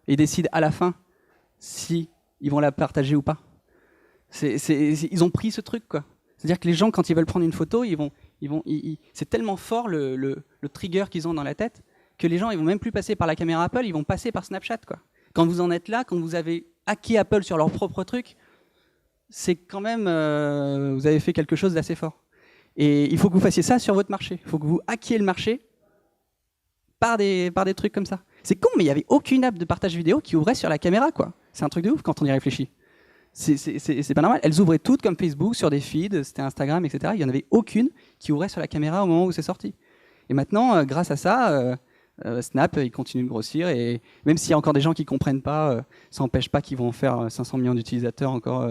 et ils décident à la fin si ils vont la partager ou pas. Ils ont pris ce truc, quoi. C'est-à-dire que les gens, quand ils veulent prendre une photo, c'est tellement fort le trigger qu'ils ont dans la tête que les gens, ils vont même plus passer par la caméra Apple, ils vont passer par Snapchat, quoi. Quand vous en êtes là, quand vous avez hacké Apple sur leur propre truc, c'est quand même, vous avez fait quelque chose d'assez fort. Et il faut que vous fassiez ça sur votre marché. Il faut que vous hackiez le marché par des trucs comme ça. C'est con, mais il n'y avait aucune app de partage vidéo qui ouvrait sur la caméra, quoi. C'est un truc de ouf quand on y réfléchit. C'est pas normal. Elles ouvraient toutes comme Facebook, sur des feeds, c'était Instagram, etc. Il n'y en avait aucune qui ouvrait sur la caméra au moment où c'est sorti. Et maintenant, grâce à ça, Snap, il continue de grossir. Et même s'il y a encore des gens qui ne comprennent pas, ça n'empêche pas qu'ils vont en faire 500 millions d'utilisateurs encore.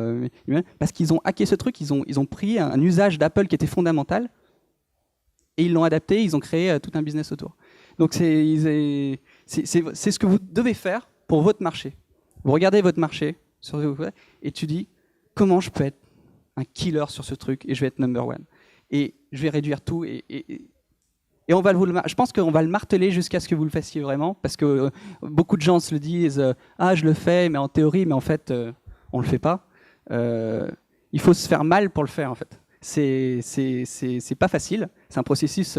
Parce qu'ils ont hacké ce truc, ils ont pris un usage d'Apple qui était fondamental et ils l'ont adapté, ils ont créé tout un business autour. Donc c'est ce que vous devez faire pour votre marché. Vous regardez votre marché et tu dis comment je peux être un killer sur ce truc et je vais être number one. Et je vais réduire tout et on va je pense qu'on va le marteler jusqu'à ce que vous le fassiez vraiment, parce que beaucoup de gens se le disent ah je le fais mais en théorie, mais en fait on le fait pas. Il faut se faire mal pour le faire en fait. C'est pas facile. C'est un processus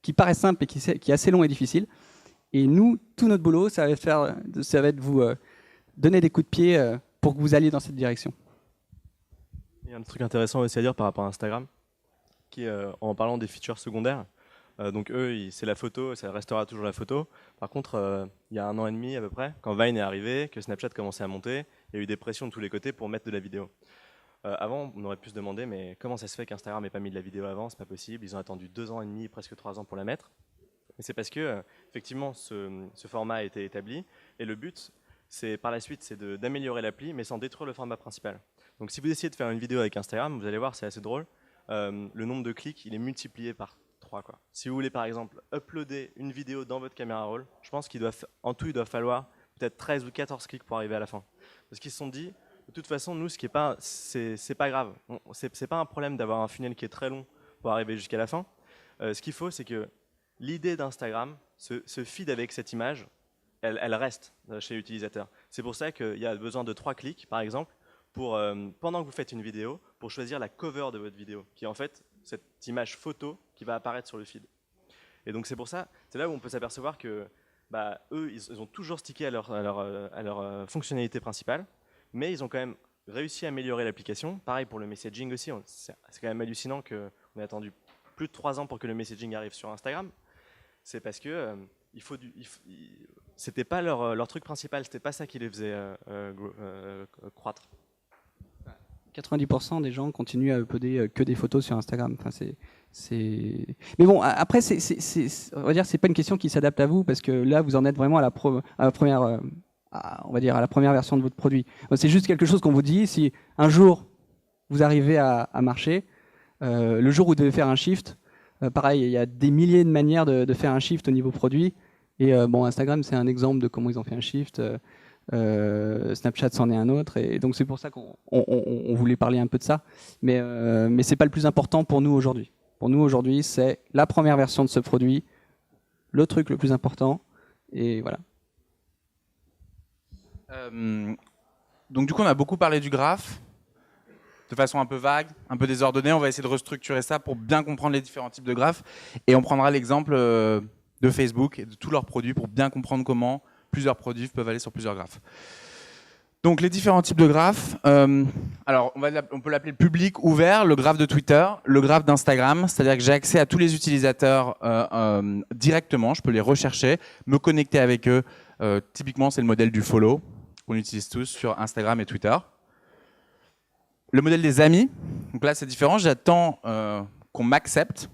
qui paraît simple et qui est assez long et difficile. Et nous, tout notre boulot, ça va être vous donner des coups de pied pour que vous alliez dans cette direction. Il y a un truc intéressant aussi à dire par rapport à Instagram, qui est en parlant des features secondaires. Donc eux, c'est la photo, ça restera toujours la photo. Par contre, il y a 1 an et demi à peu près, quand Vine est arrivé, que Snapchat commençait à monter, il y a eu des pressions de tous les côtés pour mettre de la vidéo. Avant, on aurait pu se demander, mais comment ça se fait qu'Instagram n'ait pas mis de la vidéo avant? C'est pas possible. Ils ont attendu 2 ans et demi, presque 3 ans pour la mettre. Et c'est parce que, effectivement, ce format a été établi. Et le but, par la suite, c'est d'améliorer l'appli, mais sans détruire le format principal. Donc si vous essayez de faire une vidéo avec Instagram, vous allez voir, c'est assez drôle. Le nombre de clics, il est multiplié par 3, quoi. Si vous voulez, par exemple, uploader une vidéo dans votre caméra roll, je pense qu'en tout, il doit falloir peut-être 13 ou 14 clics pour arriver à la fin. Parce qu'ils se sont dit, de toute façon, nous, c'est pas grave. C'est pas un problème d'avoir un funnel qui est très long pour arriver jusqu'à la fin. Ce qu'il faut, c'est que l'idée d'Instagram, ce feed avec cette image, elle reste chez l'utilisateur. C'est pour ça qu'il y a besoin de 3 clics, par exemple, pendant que vous faites une vidéo, pour choisir la cover de votre vidéo, qui est en fait cette image photo qui va apparaître sur le feed. Et donc c'est pour ça, c'est là où on peut s'apercevoir que eux, ils ont toujours stické à leur fonctionnalité principale, mais ils ont quand même réussi à améliorer l'application. Pareil pour le messaging aussi, c'est quand même hallucinant qu'on ait attendu plus de 3 ans pour que le messaging arrive sur Instagram. C'est parce que c'était pas leur truc principal, c'était pas ça qui les faisait croître. 90% des gens continuent à uploader que des photos sur Instagram. Enfin, Mais bon, après, on va dire, c'est pas une question qui s'adapte à vous, parce que là, vous en êtes vraiment à la première, on va dire, à la première version de votre produit. C'est juste quelque chose qu'on vous dit. Si un jour vous arrivez à marcher, le jour où vous devez faire un shift, Pareil, il y a des milliers de manières de faire un shift au niveau produit. Et bon, Instagram, c'est un exemple de comment ils ont fait un shift. Snapchat, c'en est un autre. Et donc, c'est pour ça qu'on voulait parler un peu de ça. Mais ce n'est pas le plus important pour nous aujourd'hui. Pour nous, aujourd'hui, c'est la première version de ce produit, le truc le plus important. Et voilà. Donc, du coup, on a beaucoup parlé du graphe. De façon un peu vague, un peu désordonnée. On va essayer de restructurer ça pour bien comprendre les différents types de graphes. Et on prendra l'exemple de Facebook et de tous leurs produits pour bien comprendre comment plusieurs produits peuvent aller sur plusieurs graphes. Donc les différents types de graphes. Alors on peut l'appeler le public ouvert, le graphe de Twitter, le graphe d'Instagram. C'est-à-dire que j'ai accès à tous les utilisateurs directement. Je peux les rechercher, me connecter avec eux. Typiquement, c'est le modèle du follow qu'on utilise tous sur Instagram et Twitter. Le modèle des amis, donc là c'est différent, j'attends qu'on m'accepte.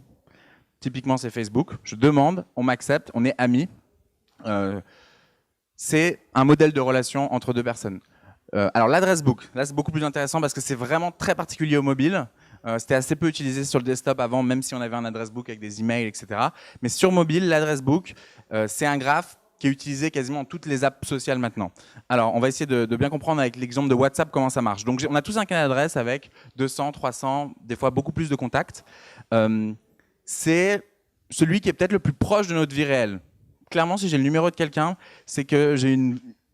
Typiquement c'est Facebook, je demande, on m'accepte, on est amis. C'est un modèle de relation entre deux personnes. Alors l'adresse book, là c'est beaucoup plus intéressant parce que c'est vraiment très particulier au mobile. C'était assez peu utilisé sur le desktop avant, même si on avait un adresse book avec des emails, etc. Mais sur mobile, l'adresse book, c'est un graphe qui est utilisé quasiment dans toutes les apps sociales maintenant. Alors, on va essayer de bien comprendre avec l'exemple de WhatsApp comment ça marche. Donc, on a tous un carnet d'adresse avec 200, 300, des fois beaucoup plus de contacts. C'est celui qui est peut-être le plus proche de notre vie réelle. Clairement, si j'ai le numéro de quelqu'un, c'est que j'ai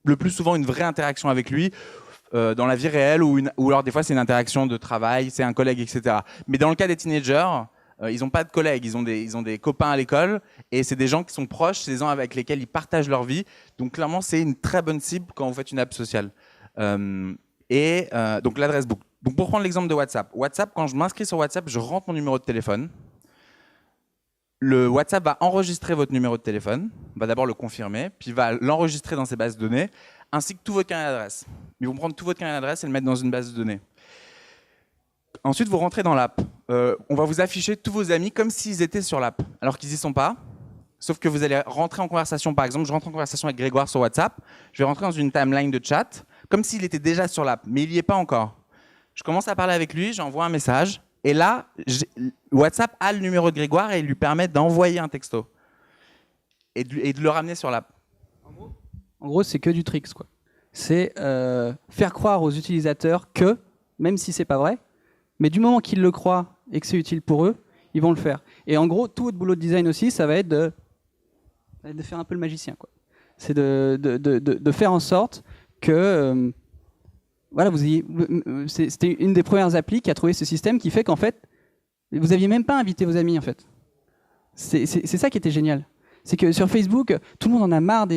le plus souvent une vraie interaction avec lui dans la vie réelle ou alors des fois c'est une interaction de travail, c'est un collègue, etc. Mais dans le cas des teenagers, ils n'ont pas de collègues, ils ont des copains à l'école et c'est des gens qui sont proches, c'est des gens avec lesquels ils partagent leur vie. Donc clairement, c'est une très bonne cible quand vous faites une app sociale. Donc l'adresse book. Donc pour prendre l'exemple de WhatsApp. WhatsApp, quand je m'inscris sur WhatsApp, je rentre mon numéro de téléphone. Le WhatsApp va enregistrer votre numéro de téléphone, va d'abord le confirmer, puis va l'enregistrer dans ses bases de données, ainsi que tout votre carnet d'adresse. Ils vont prendre tout votre carnet d'adresse et le mettre dans une base de données. Ensuite, vous rentrez dans l'app. On va vous afficher tous vos amis comme s'ils étaient sur l'app, alors qu'ils n'y sont pas. Sauf que vous allez rentrer en conversation. Par exemple, je rentre en conversation avec Grégoire sur WhatsApp. Je vais rentrer dans une timeline de chat, comme s'il était déjà sur l'app, mais il n'y est pas encore. Je commence à parler avec lui, j'envoie un message. Et là, WhatsApp a le numéro de Grégoire et il lui permet d'envoyer un texto. Et de le ramener sur l'app. En gros, c'est que du tricks, quoi. C'est faire croire aux utilisateurs que, même si c'est pas vrai, mais du moment qu'ils le croient et que c'est utile pour eux, ils vont le faire. Et en gros, tout votre boulot de design aussi, ça va être de faire un peu le magicien, quoi. C'est de faire en sorte que voilà, c'était une des premières applis qui a trouvé ce système qui fait qu'en fait, vous n'aviez même pas invité vos amis, en fait. C'est ça qui était génial. C'est que sur Facebook, tout le monde en a marre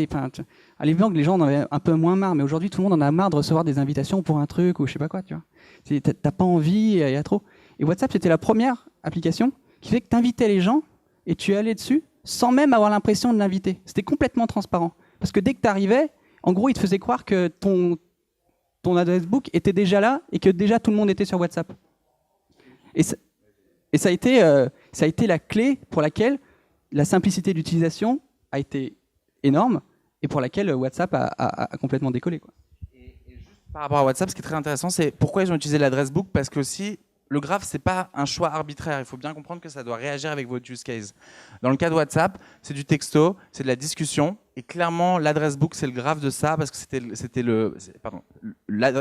à l'époque, les gens en avaient un peu moins marre, mais aujourd'hui, tout le monde en a marre de recevoir des invitations pour un truc ou je sais pas quoi, tu vois. T'as pas envie, il y a trop. Et WhatsApp, c'était la première application qui fait que tu invitais les gens et tu allais dessus sans même avoir l'impression de l'inviter. C'était complètement transparent. Parce que dès que tu arrivais, en gros, il te faisait croire que ton adresse book était déjà là et que déjà tout le monde était sur WhatsApp. Et ça a été la clé pour laquelle la simplicité d'utilisation a été énorme et pour laquelle WhatsApp a complètement décollé, quoi. Et juste par rapport à WhatsApp, ce qui est très intéressant, c'est pourquoi ils ont utilisé l'adresse book, parce que aussi, le graphe, c'est pas un choix arbitraire. Il faut bien comprendre que ça doit réagir avec votre use case. Dans le cas de WhatsApp, c'est du texto, c'est de la discussion. Et clairement, l'adresse book, c'est le graphe de ça, parce que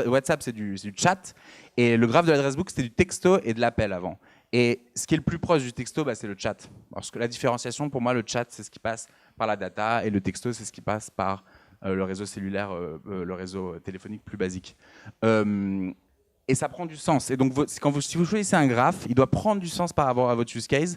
WhatsApp, c'est du chat. Et le graphe de l'adresse book, c'était du texto et de l'appel avant. Et ce qui est le plus proche du texto, c'est le chat. Parce que la différenciation, pour moi, le chat, c'est ce qui passe par la data. Et le texto, c'est ce qui passe par le réseau cellulaire, le réseau téléphonique plus basique. Et ça prend du sens. Et donc, si vous choisissez un graphe, il doit prendre du sens par rapport à votre use case.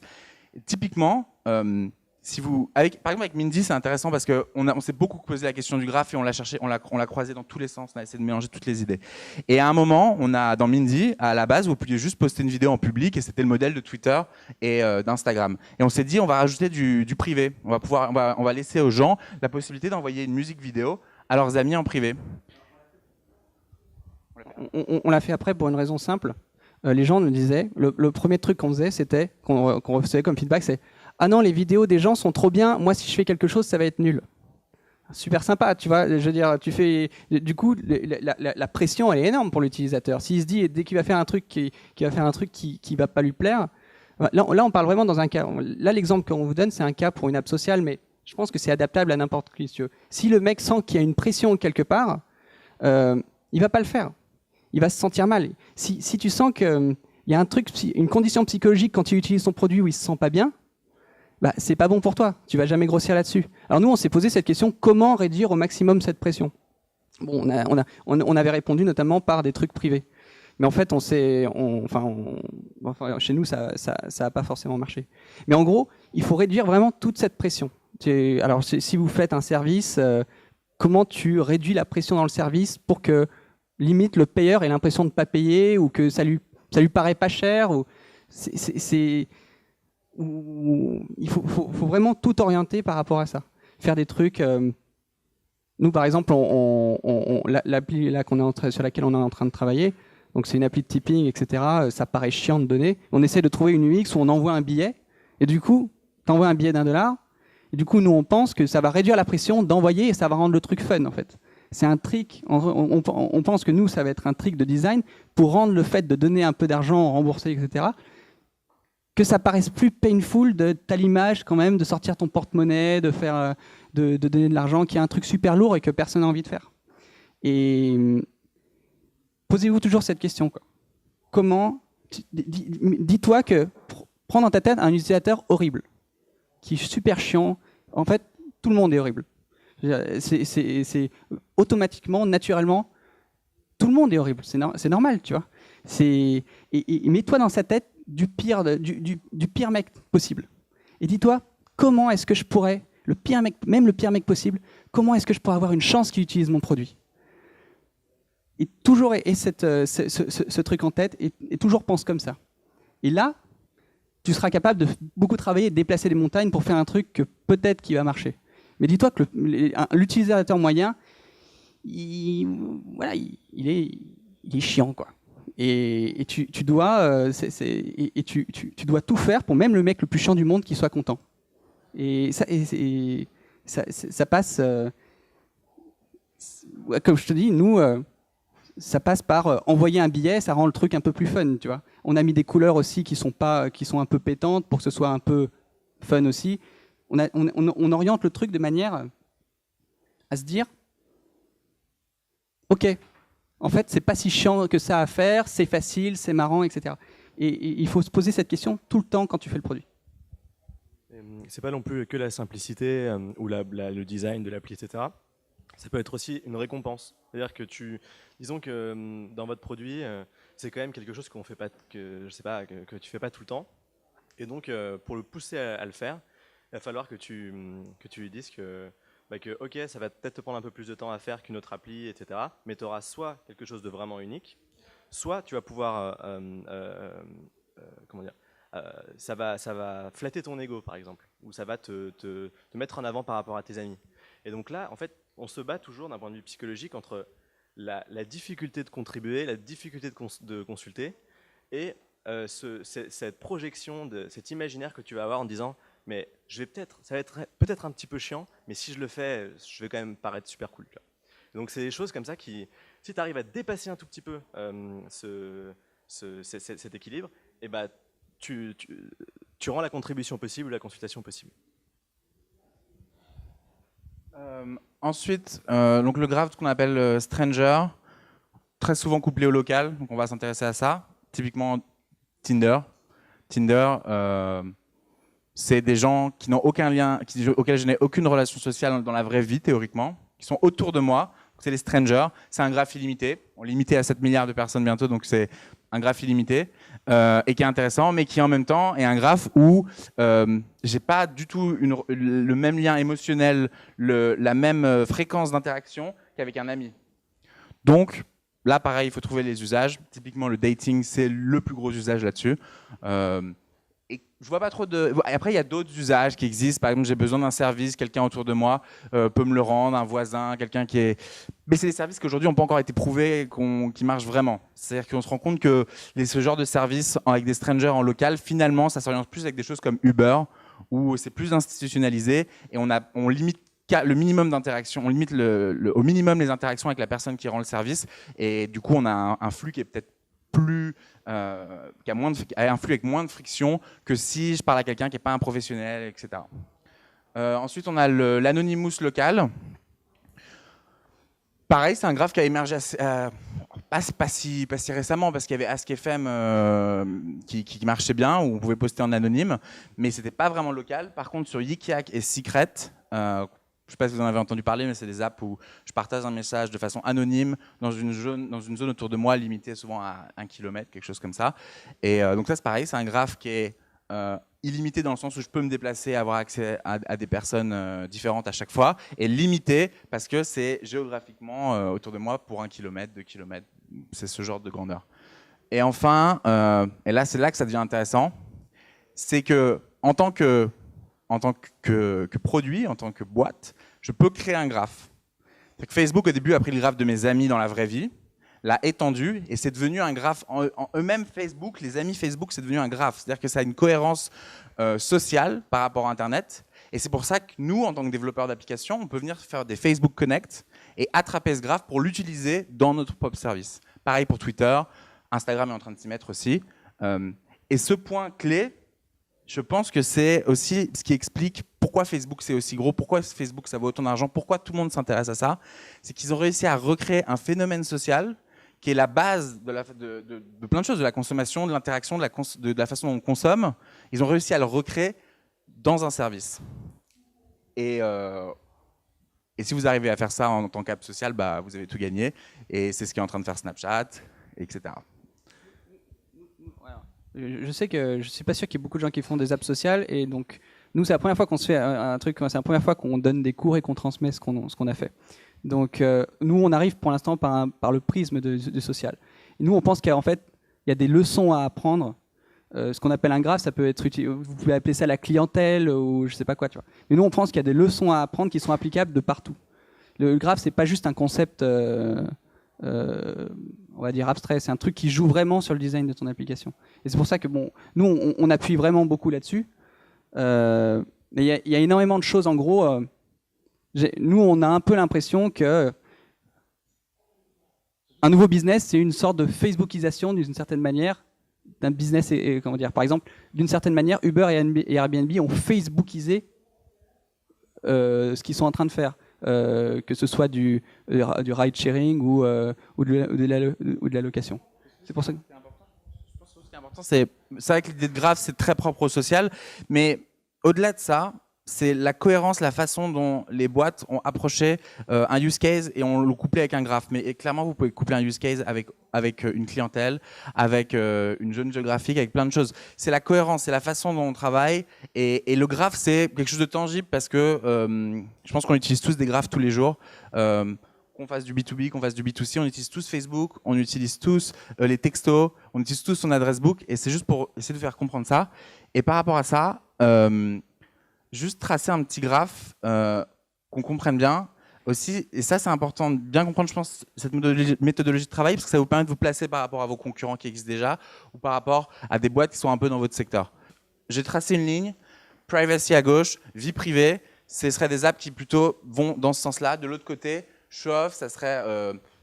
Et typiquement, par exemple avec Mindy, c'est intéressant parce qu'on s'est beaucoup posé la question du graphe et on l'a cherché, on l'a croisé dans tous les sens, on a essayé de mélanger toutes les idées. Et à un moment, on a dans Mindy, à la base, vous pouviez juste poster une vidéo en public et c'était le modèle de Twitter et d'Instagram. Et on s'est dit, on va rajouter du privé. On va laisser aux gens la possibilité d'envoyer une musique vidéo à leurs amis en privé. On l'a fait après pour une raison simple. Les gens nous disaient, le premier truc qu'on faisait, c'était, qu'on recevait comme feedback, c'est « Ah non, les vidéos des gens sont trop bien, moi si je fais quelque chose, ça va être nul. » Super sympa, tu vois, je veux dire, du coup, la pression, elle est énorme pour l'utilisateur. S'il se dit, dès qu'il va faire un truc qui va pas lui plaire, Là, on parle vraiment dans un cas. Là, l'exemple qu'on vous donne, c'est un cas pour une app sociale, mais je pense que c'est adaptable à n'importe qui. Si le mec sent qu'il y a une pression quelque part, il va pas le faire. Il va se sentir mal. Si tu sens qu'il y a un truc, une condition psychologique quand il utilise ton produit où il se sent pas bien, bah, c'est pas bon pour toi. Tu vas jamais grossir là-dessus. Alors nous, on s'est posé cette question, comment réduire au maximum cette pression? Bon, on avait répondu notamment par des trucs privés. Mais en fait, chez nous, ça n'a pas forcément marché. Mais en gros, il faut réduire vraiment toute cette pression. Alors, si vous faites un service, comment tu réduis la pression dans le service pour que, limite, le payeur ait l'impression de ne pas payer ou que ça lui paraît pas cher il faut vraiment tout orienter par rapport à ça. Faire des trucs... nous, par exemple, l'appli sur laquelle on est en train de travailler, donc c'est une appli de tipping, etc. Ça paraît chiant de donner. On essaie de trouver une UX où on envoie un billet, et du coup, tu envoies un billet d'$1, et du coup, nous, on pense que ça va réduire la pression d'envoyer et ça va rendre le truc fun, en fait. C'est un trick. On pense que nous, ça va être un trick de design pour rendre le fait de donner un peu d'argent, rembourser, etc., que ça paraisse plus painful de t'as l'image quand même de sortir ton porte-monnaie, de faire, de donner de l'argent, qui est un truc super lourd et que personne n'a envie de faire. Et posez-vous toujours cette question, quoi. Comment, dis-toi que prends dans ta tête un utilisateur horrible, qui est super chiant. En fait, tout le monde est horrible. C'est automatiquement, naturellement, tout le monde est horrible. C'est normal, tu vois. Et mets-toi dans sa tête du pire mec possible. Et dis-toi, comment est-ce que je pourrais, même le pire mec possible, comment est-ce que je pourrais avoir une chance qu'il utilise mon produit? Et toujours aie ce truc en tête, et toujours pense comme ça. Et là, tu seras capable de beaucoup travailler et de déplacer les montagnes pour faire un truc que peut-être qui va marcher. Mais dis-toi que l'utilisateur moyen, il est chiant, quoi. Et tu dois tout faire pour même le mec le plus chiant du monde qui soit content. Et ça passe, comme je te dis, nous, ça passe par envoyer un billet, ça rend le truc un peu plus fun, tu vois. On a mis des couleurs aussi qui sont un peu pétantes pour que ce soit un peu fun aussi. On oriente le truc de manière à se dire, ok, en fait, c'est pas si chiant que ça à faire, c'est facile, c'est marrant, etc. Et il faut se poser cette question tout le temps quand tu fais le produit. C'est pas non plus que la simplicité ou le design de l'appli, etc. Ça peut être aussi une récompense. C'est-à-dire que disons que dans votre produit, c'est quand même quelque chose qu'on fait pas, que tu fais pas tout le temps. Et donc, pour le pousser à le faire, il va falloir que tu lui dises que ok, ça va peut-être te prendre un peu plus de temps à faire qu'une autre appli, etc. Mais tu auras soit quelque chose de vraiment unique, soit tu vas pouvoir, comment dire, ça va flatter ton ego, par exemple, ou ça va te mettre en avant par rapport à tes amis. Et donc là, en fait, on se bat toujours d'un point de vue psychologique entre la difficulté de contribuer, la difficulté de consulter, et cette projection, cet imaginaire que tu vas avoir en disant mais ça va être peut-être un petit peu chiant, mais si je le fais, je vais quand même paraître super cool. Donc c'est des choses comme ça qui, si tu arrives à dépasser un tout petit peu cet équilibre, et bah, tu rends la contribution possible, la consultation possible. Ensuite, donc le graph qu'on appelle Stranger, très souvent couplé au local, donc on va s'intéresser à ça. Typiquement Tinder. C'est des gens qui n'ont aucun lien, auxquels je n'ai aucune relation sociale dans la vraie vie, théoriquement, qui sont autour de moi. C'est les strangers. C'est un graphe illimité. On est limité à 7 milliards de personnes bientôt, donc c'est un graphe illimité et qui est intéressant, mais qui en même temps est un graphe où j'ai pas du tout le même lien émotionnel, la même fréquence d'interaction qu'avec un ami. Donc là, pareil, il faut trouver les usages. Typiquement, le dating, c'est le plus gros usage là-dessus. Et je vois pas trop de. Après, il y a d'autres usages qui existent. Par exemple, j'ai besoin d'un service, quelqu'un autour de moi peut me le rendre, un voisin, quelqu'un qui est. Mais c'est des services qui aujourd'hui n'ont pas encore été prouvés, qui marchent vraiment. C'est-à-dire qu'on se rend compte que ce genre de services avec des strangers en local, finalement, ça s'oriente plus avec des choses comme Uber, où c'est plus institutionnalisé et on limite le minimum d'interaction, on limite au minimum les interactions avec la personne qui rend le service. Et du coup, on a un flux qui est peut-être plus, qui a un flux avec moins de friction que si je parle à quelqu'un qui n'est pas un professionnel, etc. Ensuite, on a l'anonymous local. Pareil, c'est un graphe qui a émergé pas si récemment, parce qu'il y avait Ask.fm qui marchait bien, où on pouvait poster en anonyme, mais c'était pas vraiment local. Par contre, sur Yik Yak et Secret, je ne sais pas si vous en avez entendu parler, mais c'est des apps où je partage un message de façon anonyme dans une zone autour de moi, limitée souvent à 1 km, quelque chose comme ça. Et donc ça, c'est pareil, c'est un graphe qui est illimité dans le sens où je peux me déplacer, avoir accès à des personnes différentes à chaque fois, et limité parce que c'est géographiquement autour de moi pour 1 km, 2 km, c'est ce genre de grandeur. Et enfin, et là c'est là que ça devient intéressant, c'est que en tant que produit, en tant que boîte, je peux créer un graphe. Facebook au début a pris le graphe de mes amis dans la vraie vie, l'a étendu et c'est devenu un graphe en eux-mêmes. Facebook, les amis Facebook, c'est devenu un graphe. C'est-à-dire que ça a une cohérence sociale par rapport à Internet. Et c'est pour ça que nous, en tant que développeurs d'applications, on peut venir faire des Facebook Connect et attraper ce graphe pour l'utiliser dans notre propre service. Pareil pour Twitter, Instagram est en train de s'y mettre aussi. Et ce point clé, je pense que c'est aussi ce qui explique pourquoi Facebook c'est aussi gros, pourquoi Facebook ça vaut autant d'argent, pourquoi tout le monde s'intéresse à ça. C'est qu'ils ont réussi à recréer un phénomène social qui est la base de plein de choses, de la consommation, de l'interaction, de la façon dont on consomme. Ils ont réussi à le recréer dans un service. Et si vous arrivez à faire ça en tant qu'app social, bah, vous avez tout gagné. Et c'est ce qu'est en train de faire Snapchat, etc. Je sais que je suis pas sûr qu'il y ait beaucoup de gens qui font des apps sociales, et donc nous c'est la première fois qu'on se fait un truc, c'est la première fois qu'on donne des cours et qu'on transmet ce qu'on a fait. Donc nous on arrive pour l'instant par le prisme de social. Et nous on pense qu'en fait il y a des leçons à apprendre. Ce qu'on appelle un graphe, ça peut être vous pouvez appeler ça la clientèle ou je sais pas quoi, tu vois. Mais nous on pense qu'il y a des leçons à apprendre qui sont applicables de partout. Le graphe c'est pas juste un concept on va dire abstrait, c'est un truc qui joue vraiment sur le design de ton application. Et c'est pour ça que bon, nous on appuie vraiment beaucoup là-dessus. Mais il y a énormément de choses. En gros, nous on a un peu l'impression que un nouveau business, c'est une sorte de Facebookisation d'une certaine manière d'un business. Et comment dire, par exemple, d'une certaine manière, Uber et Airbnb ont Facebookisé ce qu'ils sont en train de faire. Que ce soit du ride-sharing ou de la location. C'est pour ça que... Je pense que ce qui est important, c'est vrai que l'idée de graphe, c'est très propre au social, mais au-delà de ça, c'est la cohérence, la façon dont les boîtes ont approché un use case et ont le couplé avec un graphe. Mais clairement, vous pouvez coupler un use case avec une clientèle, avec une zone géographique, avec plein de choses. C'est la cohérence, c'est la façon dont on travaille. Et le graphe, c'est quelque chose de tangible parce que je pense qu'on utilise tous des graphes tous les jours. Qu'on fasse du B2B, qu'on fasse du B2C, on utilise tous Facebook, on utilise tous les textos, on utilise tous son adresse book. Et c'est juste pour essayer de faire comprendre ça. Et par rapport à ça... juste tracer un petit graphe qu'on comprenne bien aussi, et ça c'est important de bien comprendre, je pense, cette méthodologie de travail, parce que ça vous permet de vous placer par rapport à vos concurrents qui existent déjà, ou par rapport à des boîtes qui sont un peu dans votre secteur. J'ai tracé une ligne, privacy à gauche, vie privée, ce seraient des apps qui plutôt vont dans ce sens-là. De l'autre côté, show off, ça serait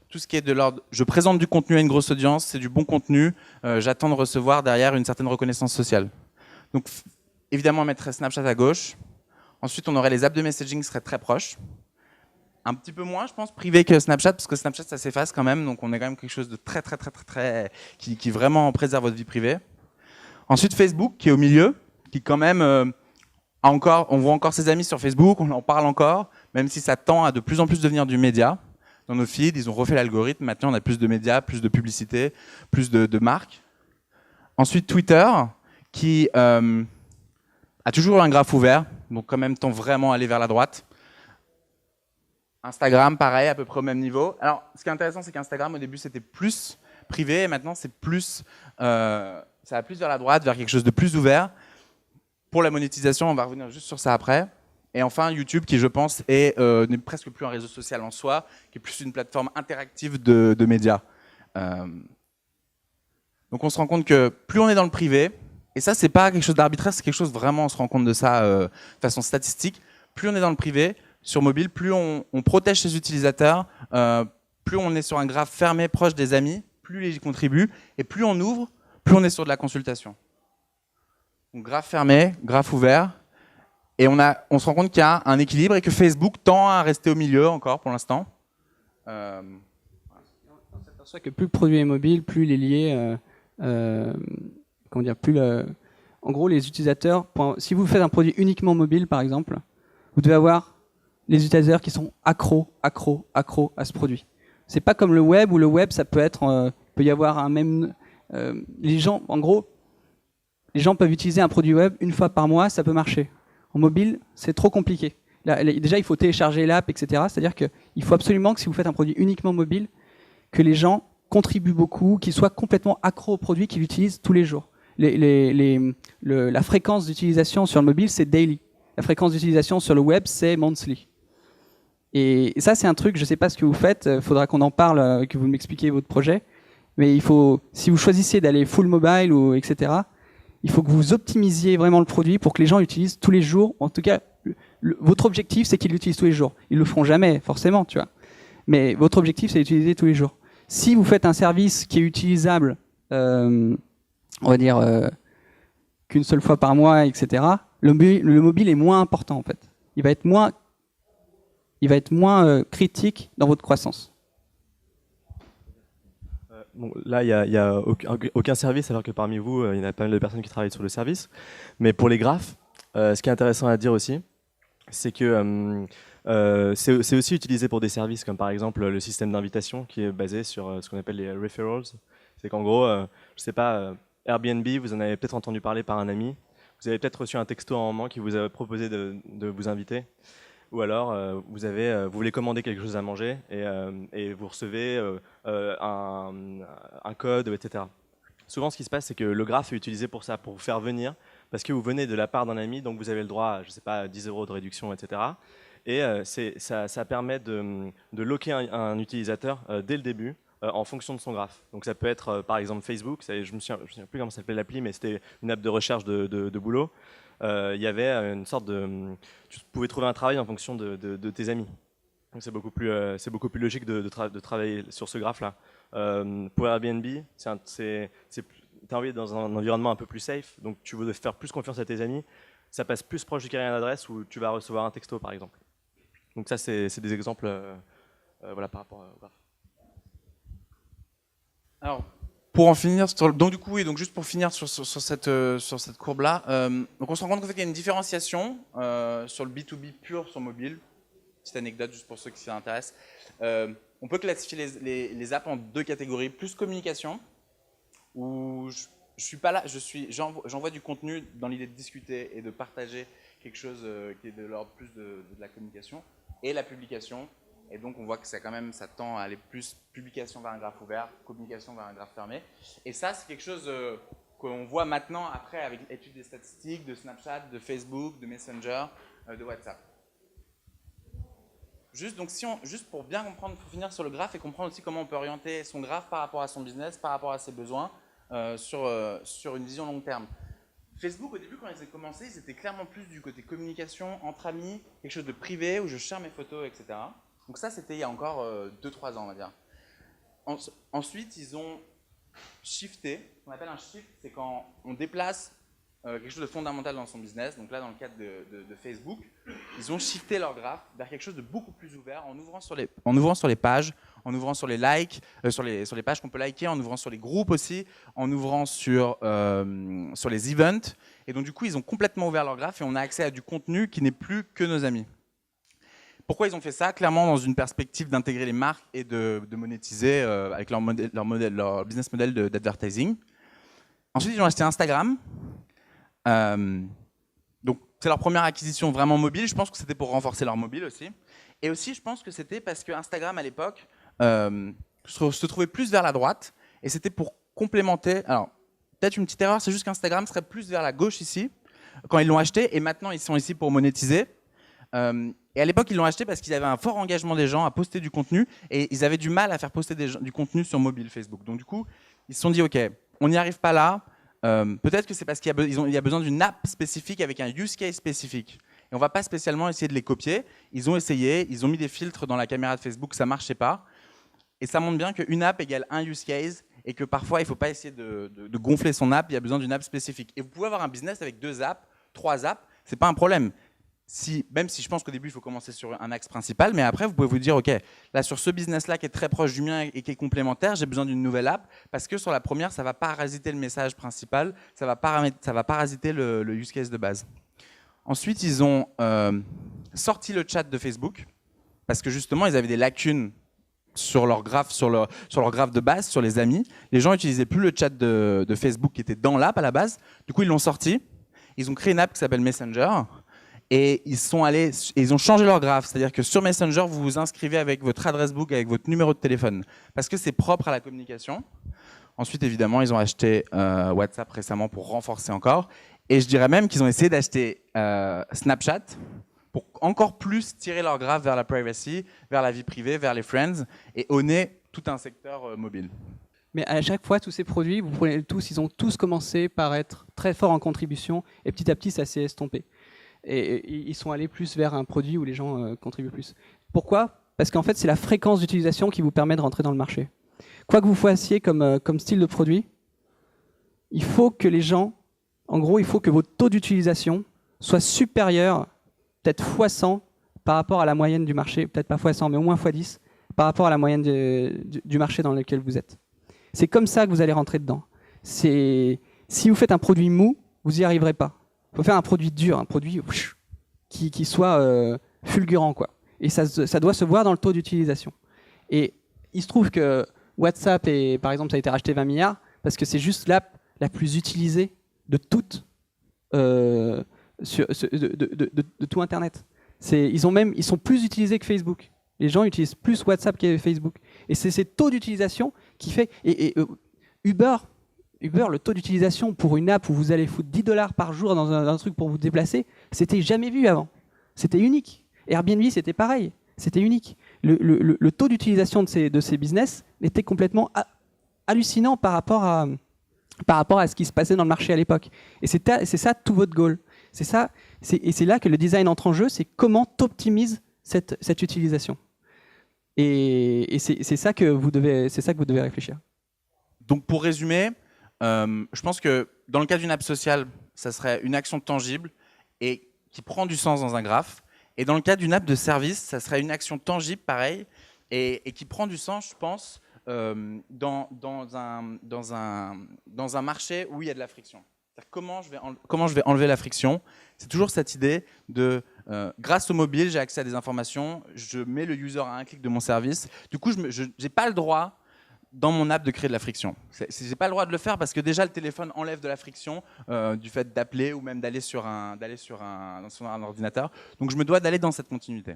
tout ce qui est de l'ordre, je présente du contenu à une grosse audience, c'est du bon contenu, j'attends de recevoir derrière une certaine reconnaissance sociale. Donc évidemment, on mettrait Snapchat à gauche. Ensuite, on aurait les apps de messaging qui seraient très proches. Un petit peu moins, je pense, privé que Snapchat, parce que Snapchat, ça s'efface quand même. Donc, on est quand même quelque chose de très qui vraiment préserve votre vie privée. Ensuite, Facebook, qui est au milieu, qui quand même on voit encore ses amis sur Facebook, on en parle encore, même si ça tend à de plus en plus devenir du média. Dans nos feeds, ils ont refait l'algorithme. Maintenant, on a plus de médias, plus de publicité, plus de marques. Ensuite, Twitter, qui... a toujours un graphe ouvert, donc quand même tend vraiment à aller vers la droite. Instagram, pareil, à peu près au même niveau. Alors, ce qui est intéressant, c'est qu'Instagram, au début, c'était plus privé, et maintenant, c'est plus, ça va plus vers la droite, vers quelque chose de plus ouvert. Pour la monétisation, on va revenir juste sur ça après. Et enfin, YouTube, qui, je pense, n'est presque plus un réseau social en soi, qui est plus une plateforme interactive de médias. Donc, on se rend compte que plus on est dans le privé, et ça, c'est pas quelque chose d'arbitraire, c'est quelque chose vraiment, on se rend compte de ça de façon statistique. Plus on est dans le privé, sur mobile, plus on protège ses utilisateurs, plus on est sur un graphe fermé, proche des amis, plus les contribuent, et plus on ouvre, plus on est sur de la consultation. Donc graphe fermé, graphe ouvert, et on se rend compte qu'il y a un équilibre et que Facebook tend à rester au milieu encore pour l'instant. On s'aperçoit que plus le produit est mobile, plus il est lié, comment dire, en gros, les utilisateurs, si vous faites un produit uniquement mobile, par exemple, vous devez avoir les utilisateurs qui sont accros à ce produit. C'est pas comme le web, où le web, ça peut être, peut y avoir un même, les gens, en gros, les gens peuvent utiliser un produit web une fois par mois, ça peut marcher. En mobile, c'est trop compliqué. Là, déjà, il faut télécharger l'app, etc. C'est-à-dire qu'il faut absolument que si vous faites un produit uniquement mobile, que les gens contribuent beaucoup, qu'ils soient complètement accros au produit, qu'ils l'utilisent tous les jours. La fréquence d'utilisation sur le mobile, c'est daily. La fréquence d'utilisation sur le web, c'est monthly. Et ça, c'est un truc, je ne sais pas ce que vous faites, il faudra qu'on en parle, que vous m'expliquiez votre projet. Mais il faut, si vous choisissez d'aller full mobile, ou etc., il faut que vous optimisiez vraiment le produit pour que les gens l'utilisent tous les jours. En tout cas, votre objectif, c'est qu'ils l'utilisent tous les jours. Ils ne le feront jamais, forcément, tu vois. Mais votre objectif, c'est d'utiliser tous les jours. Si vous faites un service qui est utilisable, on va dire, qu'une seule fois par mois, etc., le mobile est moins important, en fait. Il va être moins critique dans votre croissance. Bon, là, il n'y a aucun service, alors que parmi vous, il y a pas mal de personnes qui travaillent sur le service. Mais pour les graphes, ce qui est intéressant à dire aussi, c'est que c'est aussi utilisé pour des services, comme par exemple le système d'invitation, qui est basé sur ce qu'on appelle les referrals. C'est qu'en gros, je ne sais pas, Airbnb, vous en avez peut-être entendu parler par un ami. Vous avez peut-être reçu un texto à un moment qui vous a proposé de vous inviter. Ou alors, vous voulez commander quelque chose à manger et vous recevez un code, etc. Souvent, ce qui se passe, c'est que le graphe est utilisé pour ça, pour vous faire venir, parce que vous venez de la part d'un ami, donc vous avez le droit à, je sais pas, 10 € de réduction, etc. Et ça permet de locker un utilisateur dès le début, en fonction de son graphe. Donc ça peut être, par exemple, Facebook. Je me souviens plus comment s'appelait l'appli, mais c'était une app de recherche de boulot. Il y avait une sorte de... Tu pouvais trouver un travail en fonction de tes amis. Donc c'est beaucoup plus logique de travailler sur ce graphe-là. Pour Airbnb, t'es envoyé dans un environnement un peu plus safe, donc tu veux faire plus confiance à tes amis. Ça passe plus proche du carré d'adresse où tu vas recevoir un texto, par exemple. Donc ça, c'est des exemples voilà, par rapport au graphe. Alors, pour en finir, donc du coup, oui, donc juste pour finir sur cette courbe-là, donc on se rend compte qu'en fait, il y a une différenciation sur le B2B pur sur mobile. Petite anecdote juste pour ceux qui s'y intéressent. On peut classifier les apps en deux catégories, plus communication, où je suis pas là, j'envoie du contenu dans l'idée de discuter et de partager quelque chose qui est de l'ordre plus de la communication, et la publication. Et donc, on voit que ça tend à aller plus publication vers un graphe ouvert, communication vers un graphe fermé. Et ça, c'est quelque chose qu'on voit maintenant, après, avec l'étude des statistiques de Snapchat, de Facebook, de Messenger, de WhatsApp. Juste pour bien comprendre, pour finir sur le graphe et comprendre aussi comment on peut orienter son graphe par rapport à son business, par rapport à ses besoins, sur une vision long terme. Facebook, au début, quand ils ont commencé, ils étaient clairement plus du côté communication, entre amis, quelque chose de privé, où je share mes photos, etc. Donc ça, c'était il y a encore 2-3 ans, on va dire. Ensuite, ils ont shifté. Ce qu'on appelle un shift, c'est quand on déplace quelque chose de fondamental dans son business. Donc là, dans le cadre de Facebook, ils ont shifté leur graphe vers quelque chose de beaucoup plus ouvert, en ouvrant sur les pages, en ouvrant sur les likes, sur les pages qu'on peut liker, en ouvrant sur les groupes aussi, en ouvrant sur les events. Et donc du coup, ils ont complètement ouvert leur graphe et on a accès à du contenu qui n'est plus que nos amis. Pourquoi ils ont fait ça? Clairement dans une perspective d'intégrer les marques et de monétiser avec leur business model d'advertising. Ensuite, ils ont acheté Instagram. Donc, c'est leur première acquisition vraiment mobile. Je pense que c'était pour renforcer leur mobile aussi. Et aussi, je pense que c'était parce que Instagram, à l'époque, se trouvait plus vers la droite. Et c'était pour complémenter... Alors, peut-être une petite erreur, c'est juste qu'Instagram serait plus vers la gauche ici, quand ils l'ont acheté. Et maintenant, ils sont ici pour monétiser. Et à l'époque, ils l'ont acheté parce qu'ils avaient un fort engagement des gens à poster du contenu et ils avaient du mal à faire poster du contenu sur mobile Facebook. Donc du coup, ils se sont dit, OK, on n'y arrive pas là. Peut-être que c'est parce qu'il y a besoin d'une app spécifique avec un use case spécifique. Et on ne va pas spécialement essayer de les copier. Ils ont essayé, ils ont mis des filtres dans la caméra de Facebook, ça ne marchait pas. Et ça montre bien qu'une app égale un use case et que parfois il ne faut pas essayer de gonfler son app, il y a besoin d'une app spécifique. Et vous pouvez avoir un business avec 2 apps, 3 apps, c'est pas un problème. Même si je pense qu'au début il faut commencer sur un axe principal, mais après vous pouvez vous dire ok, là sur ce business-là qui est très proche du mien et qui est complémentaire, j'ai besoin d'une nouvelle app parce que sur la première ça va parasiter le message principal, ça va parasiter le use case de base. Ensuite ils ont sorti le chat de Facebook parce que justement ils avaient des lacunes sur leur graphe, sur leur graphe de base, sur les amis. Les gens n'utilisaient plus le chat de Facebook qui était dans l'app à la base. Du coup, ils l'ont sorti. Ils ont créé une app qui s'appelle Messenger. Et ils ont changé leur graphe. C'est-à-dire que sur Messenger, vous vous inscrivez avec votre adresse book, avec votre numéro de téléphone. Parce que c'est propre à la communication. Ensuite, évidemment, ils ont acheté WhatsApp récemment pour renforcer encore. Et je dirais même qu'ils ont essayé d'acheter Snapchat pour encore plus tirer leur graphe vers la privacy, vers la vie privée, vers les friends, et honner tout un secteur mobile. Mais à chaque fois, tous ces produits, vous prenez tous, ils ont tous commencé par être très forts en contribution, et petit à petit, ça s'est estompé. Et ils sont allés plus vers un produit où les gens contribuent plus. Pourquoi ? Parce qu'en fait, c'est la fréquence d'utilisation qui vous permet de rentrer dans le marché. Quoi que vous fassiez comme style de produit, il faut que les gens, en gros, il faut que votre taux d'utilisation soit supérieur, peut-être x100 par rapport à la moyenne du marché, peut-être pas x100, mais au moins x10 par rapport à la moyenne du marché dans lequel vous êtes. C'est comme ça que vous allez rentrer dedans. Si vous faites un produit mou, vous n'y arriverez pas. Il faut faire un produit dur, un produit qui soit fulgurant, quoi. Et ça doit se voir dans le taux d'utilisation. Et il se trouve que WhatsApp, par exemple, ça a été racheté 20 milliards parce que c'est juste l'app la plus utilisée de toutes, de tout Internet. Ils sont plus utilisés que Facebook. Les gens utilisent plus WhatsApp que Facebook. Et c'est ces taux d'utilisation qui fait... Uber, le taux d'utilisation pour une app où vous allez foutre $10 par jour dans un truc pour vous déplacer, c'était jamais vu avant. C'était unique. Airbnb, c'était pareil. C'était unique. Le taux d'utilisation de ces business était complètement hallucinant par rapport à ce qui se passait dans le marché à l'époque. Et c'est ça tout votre goal. Et c'est là que le design entre en jeu, c'est comment tu optimises cette utilisation. Et c'est ça que vous devez réfléchir. Donc pour résumer, je pense que dans le cas d'une app sociale, ça serait une action tangible et qui prend du sens dans un graphe. Et dans le cas d'une app de service, ça serait une action tangible, pareil, et qui prend du sens, je pense, dans un marché où il y a de la friction. Comment je vais enlever la friction? C'est toujours cette idée de, grâce au mobile, j'ai accès à des informations, je mets le user à un clic de mon service. Du coup, je n'ai pas le droit, dans mon app, de créer de la friction. Je n'ai pas le droit de le faire parce que déjà, le téléphone enlève de la friction du fait d'appeler ou même d'aller sur un ordinateur. Donc, je me dois d'aller dans cette continuité.